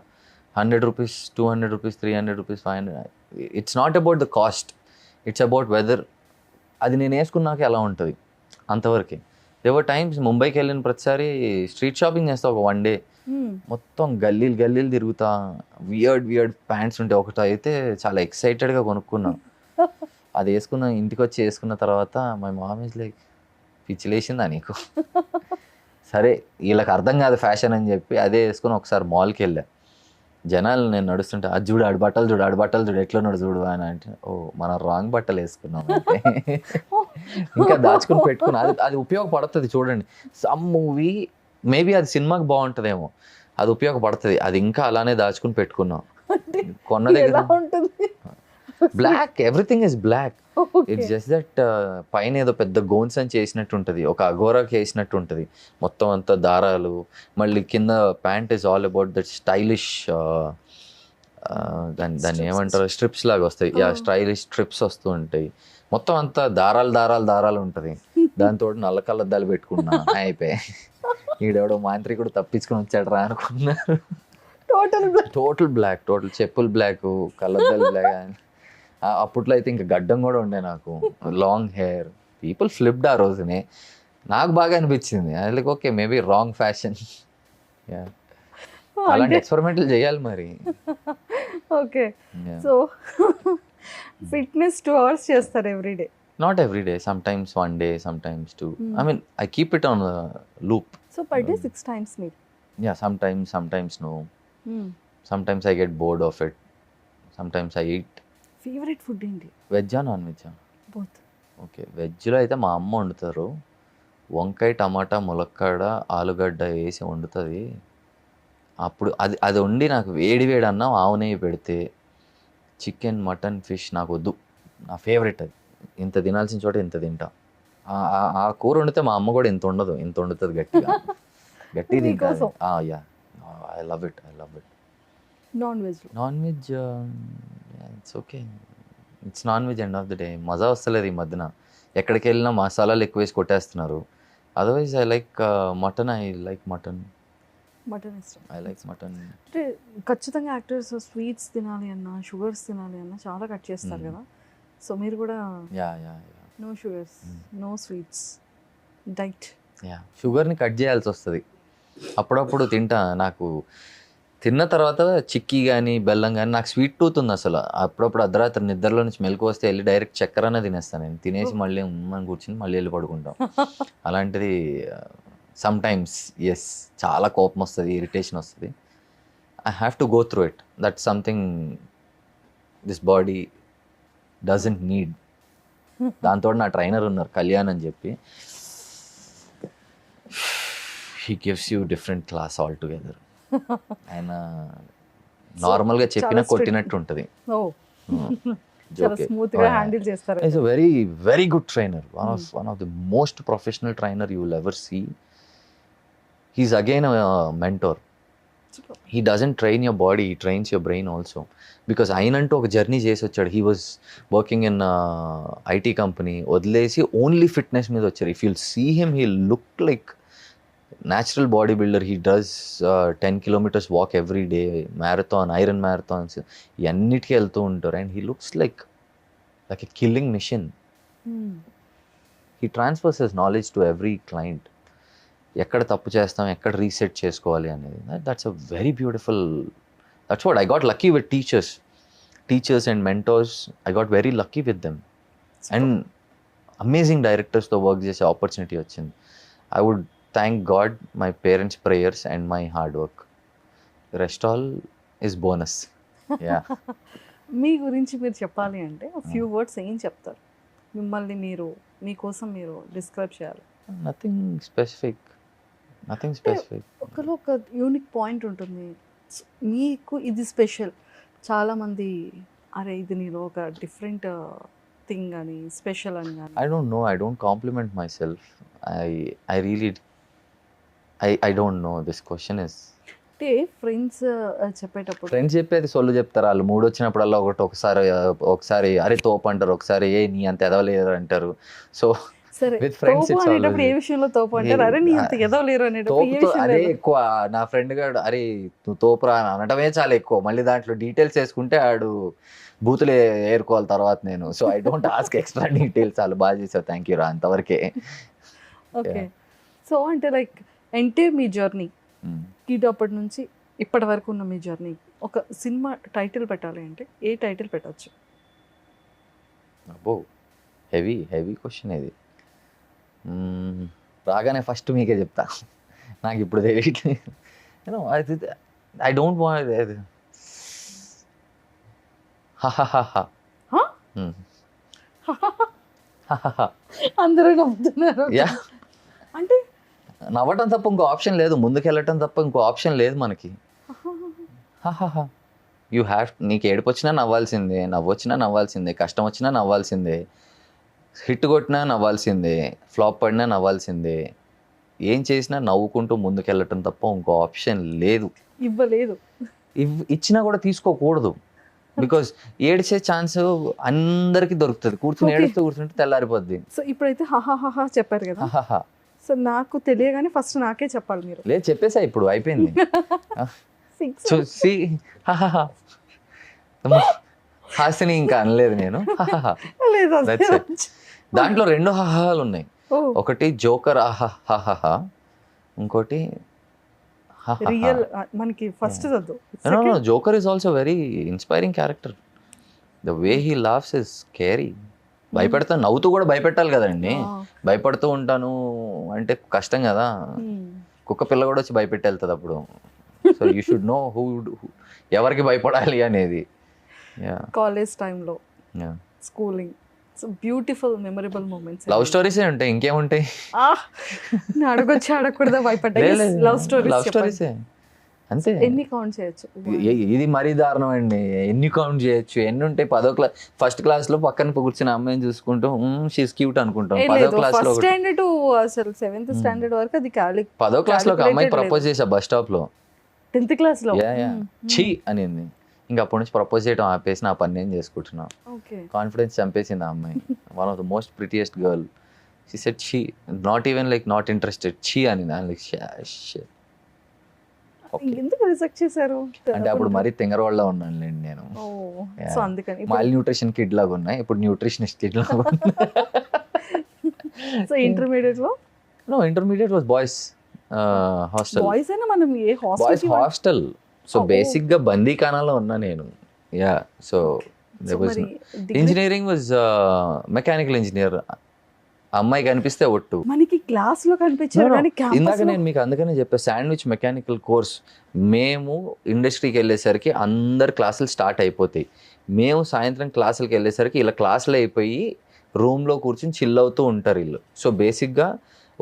100 rupees, 200 rupees, 300 rupees, 500. It's not about the cost, it's about weather. అది నేను వేసుకున్నాక ఎలా ఉంటుంది అంతవరకే. దేవర్ టైమ్స్ ముంబైకి వెళ్ళిన ప్రతిసారి స్ట్రీట్ షాపింగ్ చేస్తా ఒక 1 డే. మొత్తం గల్లీలు తిరుగుతా. వియర్డ్ ప్యాంట్స్ ఉంటాయి. ఒకటి అయితే చాలా ఎక్సైటెడ్గా కొనుక్కున్నా. అది వేసుకున్న ఇంటికి వచ్చి వేసుకున్న తర్వాత మై మామ్ ఈజ్ లైక్, పిచ్చిలేసిందా నీకు? సరే వీళ్ళకి అర్థం కాదు ఫ్యాషన్ అని చెప్పి అదే వేసుకుని ఒకసారి మాల్కి వెళ్ళా. జనాలు నేను నడుస్తుంటే అది చూడు, ఆడు బట్టలు చూడు ఎట్లున్నాడు చూడు అని అంటే, ఓ మనం రాంగ్ బట్టలు వేసుకున్నాం అంటే ఇంకా దాచుకుని పెట్టుకున్నా. అది ఉపయోగపడుతుంది చూడండి. సమ్ మూవీ మేబీ అది సినిమాకి బాగుంటుందేమో, అది ఉపయోగపడుతుంది. అది ఇంకా అలానే దాచుకుని పెట్టుకున్నాం. కొన్న దగ్గర black, everything is black. It's just that పైన ఏదో పెద్ద గోన్స్ అని చేసినట్టు ఉంటుంది, ఒక అఘోరాకి వేసినట్టు ఉంటుంది మొత్తం అంతా దారాలు. మళ్ళీ కింద pant is all about that stylish, దాన్ని ఏమంటారు, స్ట్రిప్స్ లాగా వస్తాయి. స్టైలిష్ స్ట్రిప్స్ వస్తూ ఉంటాయి. మొత్తం అంతా దారాలు ఉంటుంది. దాంతో నల్ల కళ్ళద్దాలు పెట్టుకున్నా. అయిపోయి ఈడెవడో మాంత్రికుడు తప్పించుకుని వచ్చాడు రా అనుకున్నారు. టోటల్ బ్లాక్, టోటల్ చెప్పులు బ్లాక్, కళ్ళద్దాలు బ్లాక్. అప్పట్లో అయితే ఇంకా గడ్డం కూడా ఉండే నాకు, లాంగ్ హెయిర్. పీపుల్ ఫ్లిప్డ్ ఆ రోజునే. నాకు బాగా అనిపించింది. అది ఓకే మేబీ రాంగ్ ఫ్యాషన్. అలాంటి ఎక్స్పెరిమెంట్లు చేయాలి మరి. ఓకే. సో ఫిట్నెస్ 2 hours చేస్తారు everyday? Not every day, sometimes 1 day, sometimes 2. I mean I keep it on loop. So per day 6 times మీరు? Yeah, sometimes no. Sometimes I get bored of it. Sometimes I eat. Favourite food ఏంటి? వెజ్జా non వెజ్జా? Both. Okay, వెజ్లో అయితే మా అమ్మ వండుతారు. వంకాయ, టమాటా, ములక్కాడ, ఆలుగడ్డ వేసి వండుతుంది. అప్పుడు అది వండి నాకు వేడి వేడి అన్నం ఆవు నెయ్యి పెడితే, చికెన్, మటన్, ఫిష్ నాకు వద్దు. నా ఫేవరెట్ అది. ఇంత తినాల్సిన చోట ఇంత తింటా. ఆ కూర వండితే మా అమ్మ కూడా ఇంత ఉండదు, ఇంత వండుతుంది గట్టిగా గట్టిగా తింటాను. Yeah, I love it. Non veg it's okay. It's non veg end of the day. మజా వస్తలేదు ఈ మధ్యన. ఎక్కడికి వెళ్ళినా మసాలాలు ఎక్కువ వేసి కొట్టేస్తున్నారు. Otherwise I like mutton. Mutton ఇష్టం. I like mutton. అంటే ఖచ్చితంగా యాక్టర్స్ స్వీట్స్ తినాలి అన్నా, షుగర్స్ తినాలి అన్నా చాలా కట్ చేస్తారు కదా. సో మీరు కూడా yeah no sugars, no sweets diet. Yeah, షుగర్ని కట్ చేయాల్సి వస్తుంది. అప్పుడప్పుడు తింటా. నాకు తిన్న తర్వాత చిక్కీ కానీ బెల్లం కానీ, నాకు స్వీట్ టూత్ ఉంది అసలు. అప్పుడప్పుడు అర్ధరాత్రి నిద్రలో నుంచి మెలకు వస్తే వెళ్ళి డైరెక్ట్ చక్కెరనే తినేస్తాను నేను. తినేసి మళ్ళీ మనం కూర్చుని మళ్ళీ వెళ్ళి పడుకుంటాం. అలాంటిది సమ్ టైమ్స్ ఎస్, చాలా కోపం వస్తుంది, ఇరిటేషన్ వస్తుంది. I have to go through it. That's something this body doesn't need. దాంతో నా ట్రైనర్ ఉన్నారు కళ్యాణ్ అని చెప్పి. He gives you different class all together. ఆయన నార్మల్గా చెప్పినా కొట్టినట్టు ఉంటుంది. చాలా స్మూత్ గా హ్యాండిల్ చేస్తారు. Is a very good trainer. One of the most professional trainer you will ever see. He's again a mentor. He doesn't train your body, he trains your brain also. Because ఆయనంటూ ఒక journey చేసి వచ్చాడు. He was working in IT company, వదిలేసి only fitness మీద వచ్చారు. If you'll see him, he look like natural bodybuilder. He does 10 kilometers walk every day, marathon, iron marathons, ఇవన్నిటికీ వెళ్తూ ఉంటారు. And he looks like a killing machine. He transfers his knowledge to every client. ఎక్కడ తప్పు చేస్తాం, ఎక్కడ reset చేసుకోవాలి అనేది. That's a very beautiful, that's what I got lucky with teachers and mentors. I got very lucky with them. And amazing directors తో work చేసే opportunity వచ్చింది. I would thank God, my parents' prayers and my hard work. The rest all is bonus. Yeah. మీ గురించి మీరు చెప్పాలి అంటే few words ఏం చెప్తారు? మిమ్మల్ని మీరు, మీకోసం మీరు డిస్క్రైబ్ చేయాలి. Nothing specific. ఒకలో ఒక యూనిక్ పాయింట్ ఉంటుంది, మీకు ఇది స్పెషల్. చాలామంది అరే ఇది నీలో ఒక డిఫరెంట్ థింగ్ అని, స్పెషల్ అని కానీ. I don't know. I don't compliment myself. I really I don't know. This question is. అంటే ఫ్రెండ్స్ చెప్పేటప్పుడు, ఫ్రెండ్స్ చెప్పేది సొల్లు చెప్తారు. వాళ్ళు మూడు వచ్చినప్పుడల్లా ఒకసారి అరే తోపు అంటారు, ఒకసారి ఏ నీ అంత ఎదవలేరు అంటారు. సో సరే, with friends తోపు it's అనేటప్పుడు ఏ always విషయంలో తోపు అంటారు? అరే నీ అంత ఎదవలేరు అనేటప్పుడు ఏ తోపుతో అదే విషయంలో? ఎక్కువ. నా ఫ్రెండ్ గారు అరే నువ్వు తోపురా అని అనటమే చాలా ఎక్కువ. మళ్ళీ దాంట్లో డీటెయిల్స్ వేసుకుంటే ఆడు బూతులు ఏరుకోవాలి తర్వాత నేను. So I don't ask extra details. చాలా బాగా చేసావు, థ్యాంక్ యూ రా, అంతవరకే. ఓకే. సో అంటే లైక్ అంటే మీ జర్నీ అప్పటి నుంచి ఇప్పటి వరకు ఉన్న మీ జర్నీ, ఒక సినిమా టైటిల్ పెట్టాలి అంటే ఏ టైటిల్ పెట్టచ్చు? అబ్బో, హెవీ క్వశ్చన్ ఇది. రాగానే ఫస్ట్ మీకే చెప్తా, నాకు ఇప్పుడు తెలియట్లేదు. I don't want. అందరూ నవ్వుతున్నారు. యా, అంటే నవ్వటం తప్ప ఇంకో ఆప్షన్ లేదు, ముందుకెళ్ళటం తప్ప ఇంకో ఆప్షన్ లేదు మనకి. యూ హ్యావ్, నీకు ఏడుపు వచ్చినా నవ్వాల్సిందే, నవ్వొచ్చినా నవ్వాల్సిందే, కష్టం వచ్చినా నవ్వాల్సిందే, హిట్ కొట్టినా నవ్వాల్సిందే, ఫ్లాప్ పడినా నవ్వాల్సిందే. ఏం చేసినా నవ్వుకుంటూ ముందుకెళ్ళటం తప్ప ఇంకో ఆప్షన్ లేదు. ఇవ్వలేదు, ఇచ్చినా కూడా తీసుకోకూడదు. బికాస్ ఏడిచే ఛాన్స్ అందరికీ దొరుకుతుంది. కూర్చుని ఏడుస్తూ కూర్చుంటే తెల్లారిపోద్ది. సో ఇప్పుడైతే హాహా చెప్పారు కదా. సో నాకు తెలియగానే ఫస్ట్ నాకే చెప్పాలి మీరు. లేదు, చెప్పేసా, ఇప్పుడు అయిపోయింది. చూసి హాస్యని ఇంకా అనలేదు నేను. లేదు, దాంట్లో 2 హాహాలు ఉన్నాయి. ఒకటి జోకర్ ఆహాహాహా, ఇంకోటి రియల్ మనకి ఫస్ట్ చదువు joker is also very inspiring character. The way he laughs is scary. భయపెడతా, నవ్వుతూ కూడా భయపెట్టాలి కదండి. భయపడుతూ ఉంటాను అంటే కష్టం కదా. కుక్క పిల్ల కూడా వచ్చి భయపెట్టి వెళ్తుంది అప్పుడు. So you should know who ఎవరికి భయపడాలి అనేది. కాలేజ్ టైంలో, schooling, so beautiful memorable moments. Love స్టోరీసే ఉంటాయి, ఇంకేముంటాయి? అడగొచ్చి అడగకూడదా భయపడ్డా? లవ్ స్టోరీసే అంతే. ఎన్ని కౌంట్ చేయొచ్చు? ఇది మరీ దారుణం అండి. ఎన్ని కౌంట్ చేయొచ్చు? ఎన్ని ఉంటాయి? 10వ క్లాస్ ఫస్ట్ క్లాస్ లో పక్కన కూర్చుని అమ్మాయిని చూసుకుంటూ షీస్ క్యూట్ అనుకుంటాం. 10వ క్లాస్ లో స్టాండర్డ్ అసలు 7th స్టాండర్డ్ వరకు అది 10వ క్లాస్ లో ఒక అమ్మాయికి ప్రపోజ్ చేసా బస్ స్టాప్ లో. 10th క్లాస్ లో ఛీ అనింది. ఇంకా అప్పటి నుంచి ప్రపోజ్ చేయడం ఆపేసి నా పని నేను చేసుకుంటున్నా. కాన్ఫిడెన్స్ చంపేసింది ఆ అమ్మాయి. One of the most prettiest girl. She said ఛీ, not even like not interested, ఛీ అని. లైక్ ఎందుకు రిజెక్ట్ చేశారు? అంటే అప్పుడు మరీ తింగరవాళ్ళ ఉన్నాను లేండి నేను. సో అందుకని మాల్ న్యూట్రిషన్ కిడ్ లాగా ఉన్నాయి, ఇప్పుడు న్యూట్రిషనిస్ట్ కిడ్ లాగా. సో ఇంటర్మీడియట్ లో? No, intermediate was boys hostel. Boys అయినా మనం ఏ బాయ్స్ హాస్టల్. సో బేసిక్ గా బందీఖానాలో ఉన్నా నేను. Yeah, so engineering was mechanical engineer. అమ్మాయి కనిపిస్తే ఒట్టు. మనకి క్లాస్ లో కనిపించారు కానీ ఇందాక నేను మీకు అందుకనే చెప్పా, శాండ్విచ్ మెకానికల్ కోర్స్. మేము ఇండస్ట్రీకి వెళ్ళేసరికి అందరు క్లాసులు స్టార్ట్ అయిపోతాయి. మేము సాయంత్రం క్లాసులకి వెళ్ళేసరికి ఇలా క్లాసులు అయిపోయి రూమ్లో కూర్చొని చిల్ అవుతూ ఉంటారు వీళ్ళు. సో బేసిక్గా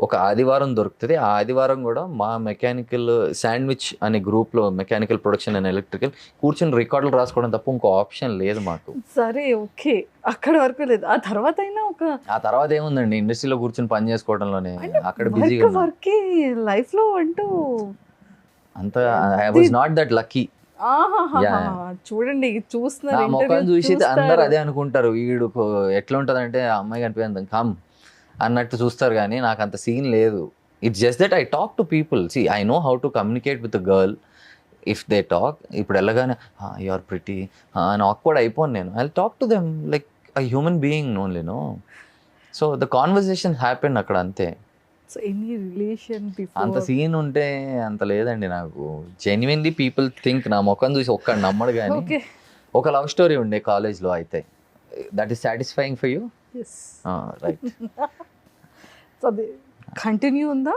ఒక ఆదివారం దొరుకుతుంది. ఆ ఆదివారం కూడా మా మెకానికల్ శాండ్విచ్ అనే గ్రూప్లో, మెకానికల్ ప్రొడక్షన్ అండ్ ఎలక్ట్రికల్, కూర్చొని రికార్డులు రాసుకోవడం తప్ప ఇంకో ఆప్షన్ లేదు మాకు. సరే, ఓకే, అక్కడ వరకు లేదు. ఆ తర్వాత అయినా ఆ తర్వాత ఏముందండి, ఇండస్ట్రీలో కూర్చొని పని చేసుకోవడంలోనే అక్కడ బిజీగా వర్క్ లైఫ్ లో అంటూ అంత. I was not that lucky. చూడండి, చూస్తున్నారు మొక్కను చూసి అందరు అదే అనుకుంటారు, వీడు ఎట్లా ఉంటది అంటే అమ్మాయి కనిపించదు కమ్ అన్నట్టు చూస్తారు. కానీ నాకు అంత సీన్ లేదు. It's just that I talk to people. See I know how to communicate with a girl if they talk. ఇప్పుడు వెళ్ళగానే యు ఆర్ ప్రిటీ అని ఆక్వర్డ్ అయిపోను నేను. I talk to them like a human being only, no. So the conversation happen అక్కడ, అంతే. So any relation అంత scene ఉంటే అంత లేదండి నాకు. జెన్యున్లీ పీపుల్ థింక్ నా ముఖం చూసి ఒక్క నమ్మడు. కానీ ఒక లవ్ స్టోరీ ఉండే కాలేజ్లో అయితే, that is satisfying for you? Right. అది కంటిన్యూ ఉందా?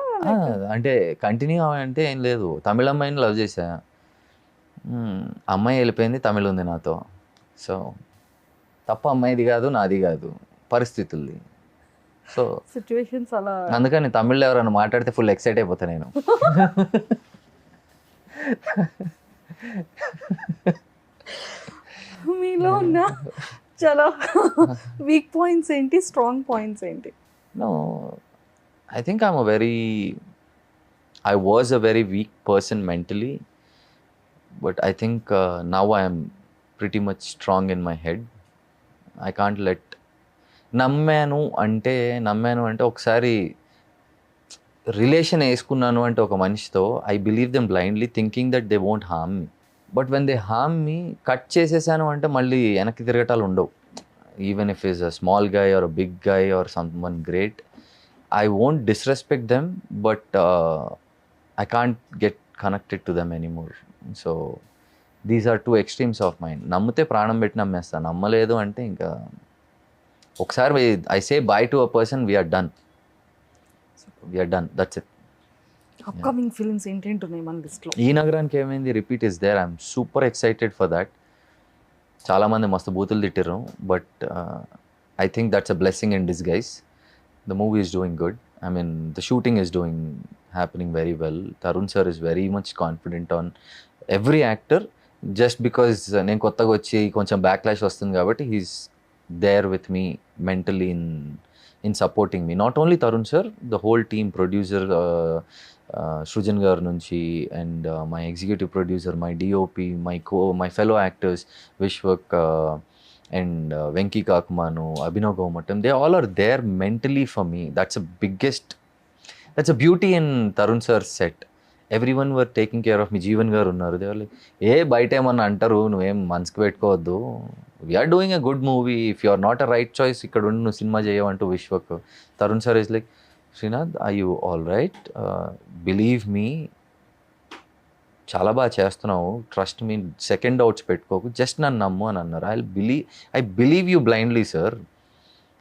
అంటే కంటిన్యూ అంటే ఏం లేదు. తమిళ అమ్మాయిని లవ్ చేశా, అమ్మాయి వెళ్ళిపోయింది, తమిళ ఉంది నాతో. సో తప్ప అమ్మాయిది కాదు, నాది కాదు, పరిస్థితుల్ది. సో సిచ్యువేషన్స్ అలా. అందుకని తమిళ్లో ఎవరైనా మాట్లాడితే ఫుల్ ఎక్సైట్ అయిపోతా నేను. మీలో ఉన్న చాలా వీక్ పాయింట్స్ ఏంటి, స్ట్రాంగ్ పాయింట్స్ ఏంటి? No, I think I was a very weak person mentally, but I think now I am pretty much strong in my head. I can't let. నమ్మాను అంటే ఒకసారి రిలేషన్ వేసుకున్నాను అంటే ఒక మనిషితో, I believe them blindly thinking that they won't harm me. But when they harm me, cut చేసేసాను అంటే మళ్ళీ వెనక్కి తిరగటాలు ఉండవు. Even if is a small guy or a big guy or someone great, I won't disrespect them, but I can't get connected to them anymore. So these are two extremes of mine. నమ్మితే ప్రాణం పెట్టి నమ్మేస్తా, నమ్మలేదు అంటే ఇంకా ఒకసారి I say bye to a person, we are done, that's it. Upcoming films ఏంటేంటి ఉన్నాయి మన లిస్ట్లో? ఈ నగరానికి ఏమైంది repeat is there. I'm super excited for that. చాలామంది మస్తు బూతులు తిట్టారు, but I think that's a blessing in disguise. The movie is doing good. I mean, the shooting is happening very well. Tarun sir is very much confident on every actor. Just because నేను కొత్తగా వచ్చి కొంచెం backlash వస్తుంది కాబట్టి he's there with me mentally in supporting me. Not only Tarun sir, the whole team, producer Srujan gar nunchi, and my executive producer, my DOP, my fellow actors, Vishwak, and Venki Kakmanu, Abhinav Gaumattam, they all are there mentally for me. That's a beauty in Tarun sir's set. Everyone were taking care of me. Jeevan garu unnaru, they were like, బయట ఏమన్నా అంటారు, నువ్వేం మనసుకు పెట్టుకోవద్దు, we are doing a good movie, if you are not a right choice ఇక్కడ ఉండి నువ్వు సినిమా చేయవంటూ Vishwak. Tarun sir is like, Srinath, are you all right? Believe me, చాలా బాగా చేస్తున్నావు, ట్రస్ట్ మీ, సెకండ్ డౌట్స్ పెట్టుకోకు, జస్ట్ నన్ను నమ్ము అని అన్నారు. I believe you blindly sir,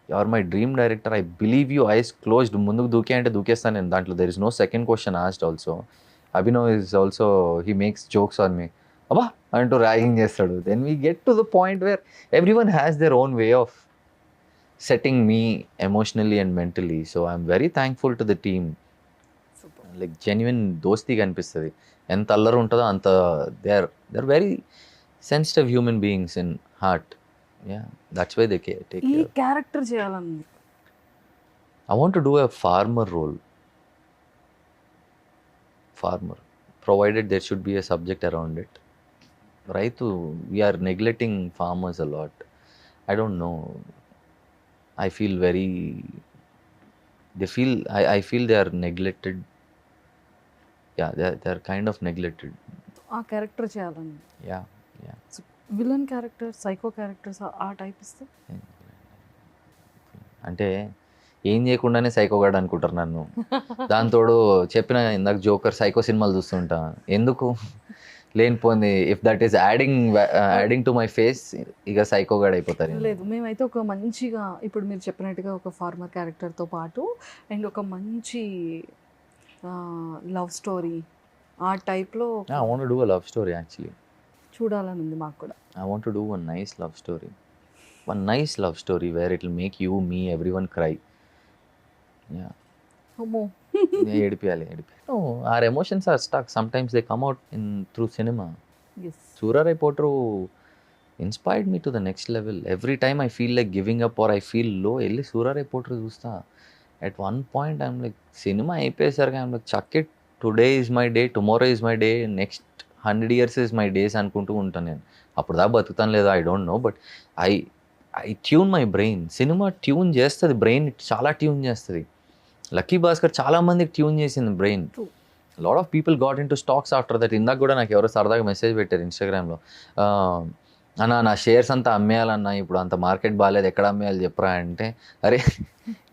you are my dream director, I believe you, eyes closed, ముందుకు దూకే అంటే దూకేస్తాను నేను, దాంట్లో there is no second question asked. Also Abhinav is also, he makes jokes on me, అబ్బా అంటూ ర్యాగింగ్ చేస్తాడు. Then we get to the point where every one has their own way of setting me emotionally and mentally. So I'm very thankful to the team. Like genuine దోస్తీ కనిపిస్తుంది, ఎంత అల్లరి ఉంటుందో అంత they are very sensitive human beings in heart. That's why they take ఈ character చేయాలని I want to do a farmer role. Farmer, provided there should be a subject around it. Raitu, we are neglecting farmers a lot. I don't know. I feel very, I feel they are neglected. Yeah, they are kind of neglected. ఆ character చేయాలని. Yeah. Villain character, psycho characters ఆ type ఇస్తే అంటే ఏం చేయకుండానే సైకోగాడు అనుకుంటారు నన్ను. దాంతోడు చెప్పిన ఇందాక జోకర్ సైకో సినిమాలు చూస్తుంటా, ఎందుకు లేనిపోయింది, if that is adding to my face, ఇక సైకోగాడ్ అయిపోతారు. లేదు, మేమైతే ఒక మంచిగా ఇప్పుడు మీరు చెప్పినట్టుగా ఒక ఫార్మర్ క్యారెక్టర్తో పాటు అండ్ ఒక మంచి లవ్ స్టోరీ ఆ టైప్లో I want to do a love story actually. చూడాలని ఉంది మాకు కూడా. I want to do a nice love story. One nice love story where it will make you, me, everyone cry. Yeah. అమ్మో, ఏడిపియాలి. No, our emotions are stuck. Sometimes they come out through cinema. yes. Surarai Potru inspired me to the next level. Every time I feel like giving up or I feel low, elli Surarai Potru chusta. At one point I'm like, cinema అయిపోయేసరికి I'm like, chuck it, today is my day, tomorrow is my day, next 100 years is my days అనుకుంటూ ఉంటాను నేను. అప్పుడు దా బతుకుతాను లేదా I don't know, but I tune my brain. Cinema tune చేస్తుంది brain, చాలా tune చేస్తుంది. లక్కీ భాస్కర్ చాలా మందికి ట్యూన్ చేసింది brain. Lot of people got in to stocks after that. ఇందాక కూడా నాకు ఎవరో సరదాగా మెసేజ్ పెట్టారు ఇన్స్టాగ్రామ్లో, అన్న నా షేర్స్ అంతా అమ్మేయాలన్నా, ఇప్పుడు అంత మార్కెట్ బాగాలేదు, ఎక్కడ అమ్మేయాలి చెప్పరా అంటే, అరే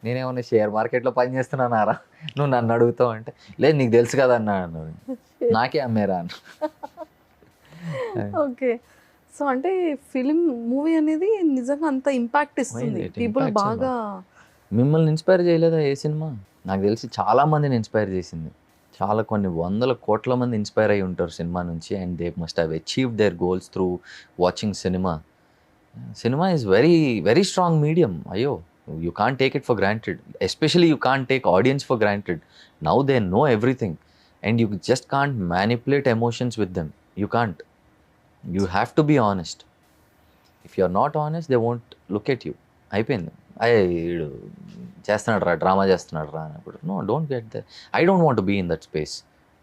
నేనేమన్నా షేర్ మార్కెట్లో పని చేస్తున్నానారా, నువ్వు నన్ను అడుగుతావు అంటే, లేదు నీకు తెలుసు కదా అన్నా అన్నాడు, నాకే అమ్మేరా అన్న. ఓకే, సో అంటే ఫిలిం మూవీ అనేది నిజంగా అంత ఇంపాక్ట్ ఇస్తుంది, It పీపుల్ impacts a బాగా. మిమ్మల్ని ఇన్స్పైర్ చేయలేదా ఏ సినిమా? నాకు తెలిసి చాలా మందిని ఇన్స్పైర్ చేసింది. చాలా కొన్ని వందల కోట్ల మంది ఇన్స్పైర్ అయి ఉంటారు సినిమా నుంచి, and they must have achieved their goals through watching cinema. Cinema is very very strong medium. అయ్యో, you can't take it for granted, especially you can't take audiences for granted. Now they know everything and you just can't manipulate emotions with them. You can't. You have to be honest. If you are not honest they won't look at you. అయిపోయింది, వీడు చేస్తున్నాడు రా, drama చేస్తున్నాడు రా అన్నప్పుడు. No, don't get that. I don't want to be in that space.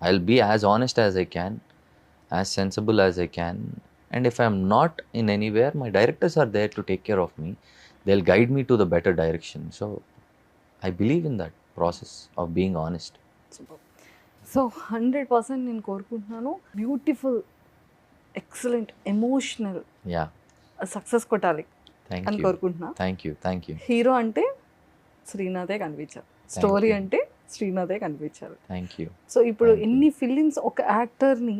I will be as honest as I can, as sensible as I can. And if I'm not in anywhere, my directors are there to take care of me. They will guide me to the better direction. So I believe in that process of being honest. So 100% నేను కోరుకుంటున్నాను beautiful, excellent, emotional yeah, success కొట్టాలి thank అని you, కోరుకుంటున్నా. Thank you. Hero అంటే శ్రీనాథే కనిపించారు, story అంటే శ్రీనాథే కనిపించారు. Thank you. So ఇప్పుడు Thank you. ఎన్ని ఫిలిమ్స్ ఒక యాక్టర్ని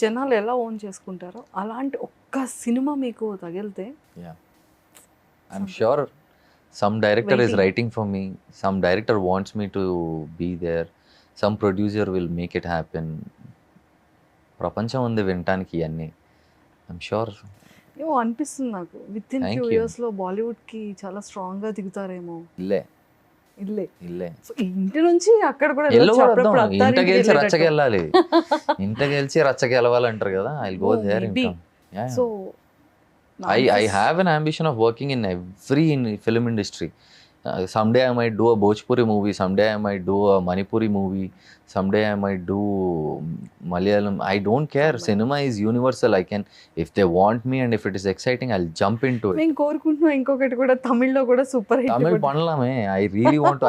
జనాలు ఎలా ఓన్ చేసుకుంటారో అలాంటి ఒక్క సినిమా మీకు తగిలితే, I'm sure some director is Waiting. writing for me, some director wants me to be there, some producer will make it happen. ప్రపంచం ఉంది వినటానికి ఇవన్నీ. I'm sure. ఏమో అనిపిస్తుంది నాకు, with in Thank few you. ఇయర్స్లో బాలీవుడ్కి చాలా స్ట్రాంగ్గా దిగుతారేమో. ఇల్లే. సో ఇంటి నుంచి అక్కడ కూడా ఎల్లు వెళ్ళొచ్చు, కూడా అప్పుడప్పుడు వద్దాం. ఇంట అత్తారింటికి గెలిచి వెళ్ళేటట్టు. రచ్చకెళ్ళాలి. ఇంట గెలిచి రచ్చకెళ్ళాలంటారు కదా. I go Oh, there. maybe. So I have an ambition of working in every film industry. Someday I might do a Bhojpuri movie, someday I might do a Manipuri movie, someday I might do Malayalam. I don't care. Cinema is universal. I can, if they want me and if it is exciting, I'll jump into it. మేము కోరుకుంటున్నాం ఇంకొకటి కూడా, తమిళ్లో కూడా super hit. Tamil panalame. I really want to.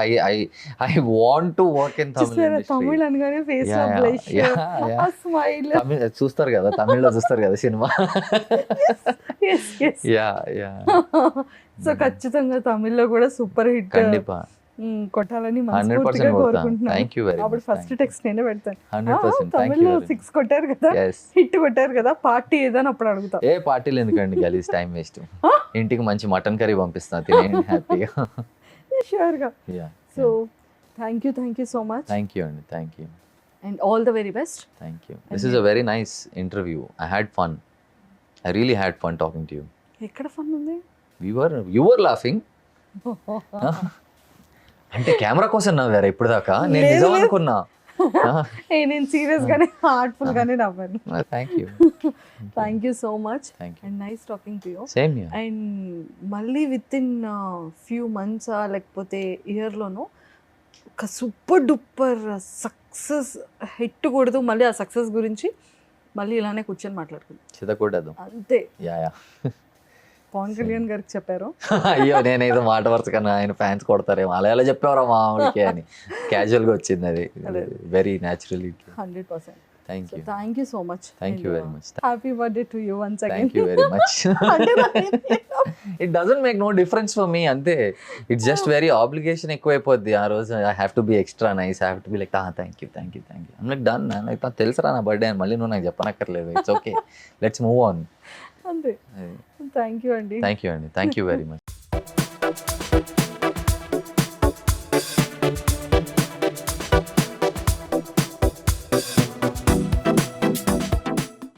I want to work in Tamil industry. Tamil అనగానే face Yeah, blush, yeah. ఆ smile. Tamil చూస్తారు కదా, తమిళ్లో చూస్తారు కదా సినిమా. yes. Yeah. సో ఖచ్చితంగా తమిళ్లో కూడా సూపర్ హిట్ కండిపా. కొట్టాలని 100% మనస్ఫూర్తిగా కొడతాను. కోరుకుంటున్నాను. థ్యాంక్ యూ వెరీ అప్పుడు మచ్. ఫస్ట్ టెక్స్ట్ నేనే పెడతాను. 100% థ్యాంక్ యూ తమిళ్లో 6 కొట్టారు కదా, ఎస్. హిట్ కొట్టారు కదా, పార్టీ ఏదని అప్పుడు అడుగుతా. ఏ పార్టీలు ఎందుకండి గలీజ్ టైం వేస్ట్. ఇంటికి మంచి మటన్ కర్రీ పంపిస్తాను తినేయండి హ్యాపీగా. షూర్ గా. Yeah so thank you so much thank you అండి. Thank you. And all the very best. Thank you. This is a very nice interview. I had fun. I really had fun talking to you. ఎక్కడ fun ఉంది? You were laughing. అంటే camera కోసం నవ్వారా ఇప్పుడు దాకా? నేను లేదు, నిజం లేదు. అనుకున్నా. నేను సీరియస్ గానే హార్ట్ఫుల్ గానే నవ్వాను. Thank you. Thank you so much thank you. And nice talking to you. Same here. And మళ్ళీ విత్ ఇన్ ఫ్యూ మంత్స్ లేకపోతే ఇయర్లోనూ ఒక సూపర్ డూపర్ సక్సెస్ హిట్ కూడదు, మళ్ళీ ఆ సక్సెస్ గురించి మళ్ళీ ఇలానే కూర్చొని మాట్లాడుకుందాం చితకూడదు. అంతే. యా. పవన్ కళ్యాణ్ గారికి చెప్పారు. అయ్యో నేనేదో మాట వరుస కన్నా ఆయన ఫ్యాన్స్ కొడతారేమో అలా ఎలా చెప్పేవారా మా ఆవిడకి అని క్యాజువల్గా వచ్చింది అది. అదే. Very naturally. 100%. Thank you. Thank you so much. Thank you very much. Happy birthday to you once again. Thank you very much. It doesn't make no difference for me అంతే. ఇట్స్ జస్ట్ వెరీ ఆబ్లిగేషన్ ఎక్కువైపోద్ది ఆ రోజు. I have to be extra nice, I have to be like thank you thank you thank you. I'm like done. నాకు తెలుసురా నా birthday అని మళ్ళీ నువ్వు నాకు చెప్పనక్కర్లేదు. It's okay, let's move on. అంతే. థ్యాంక్ యూ అండి. థ్యాంక్ యూ అండి. Thank you very much.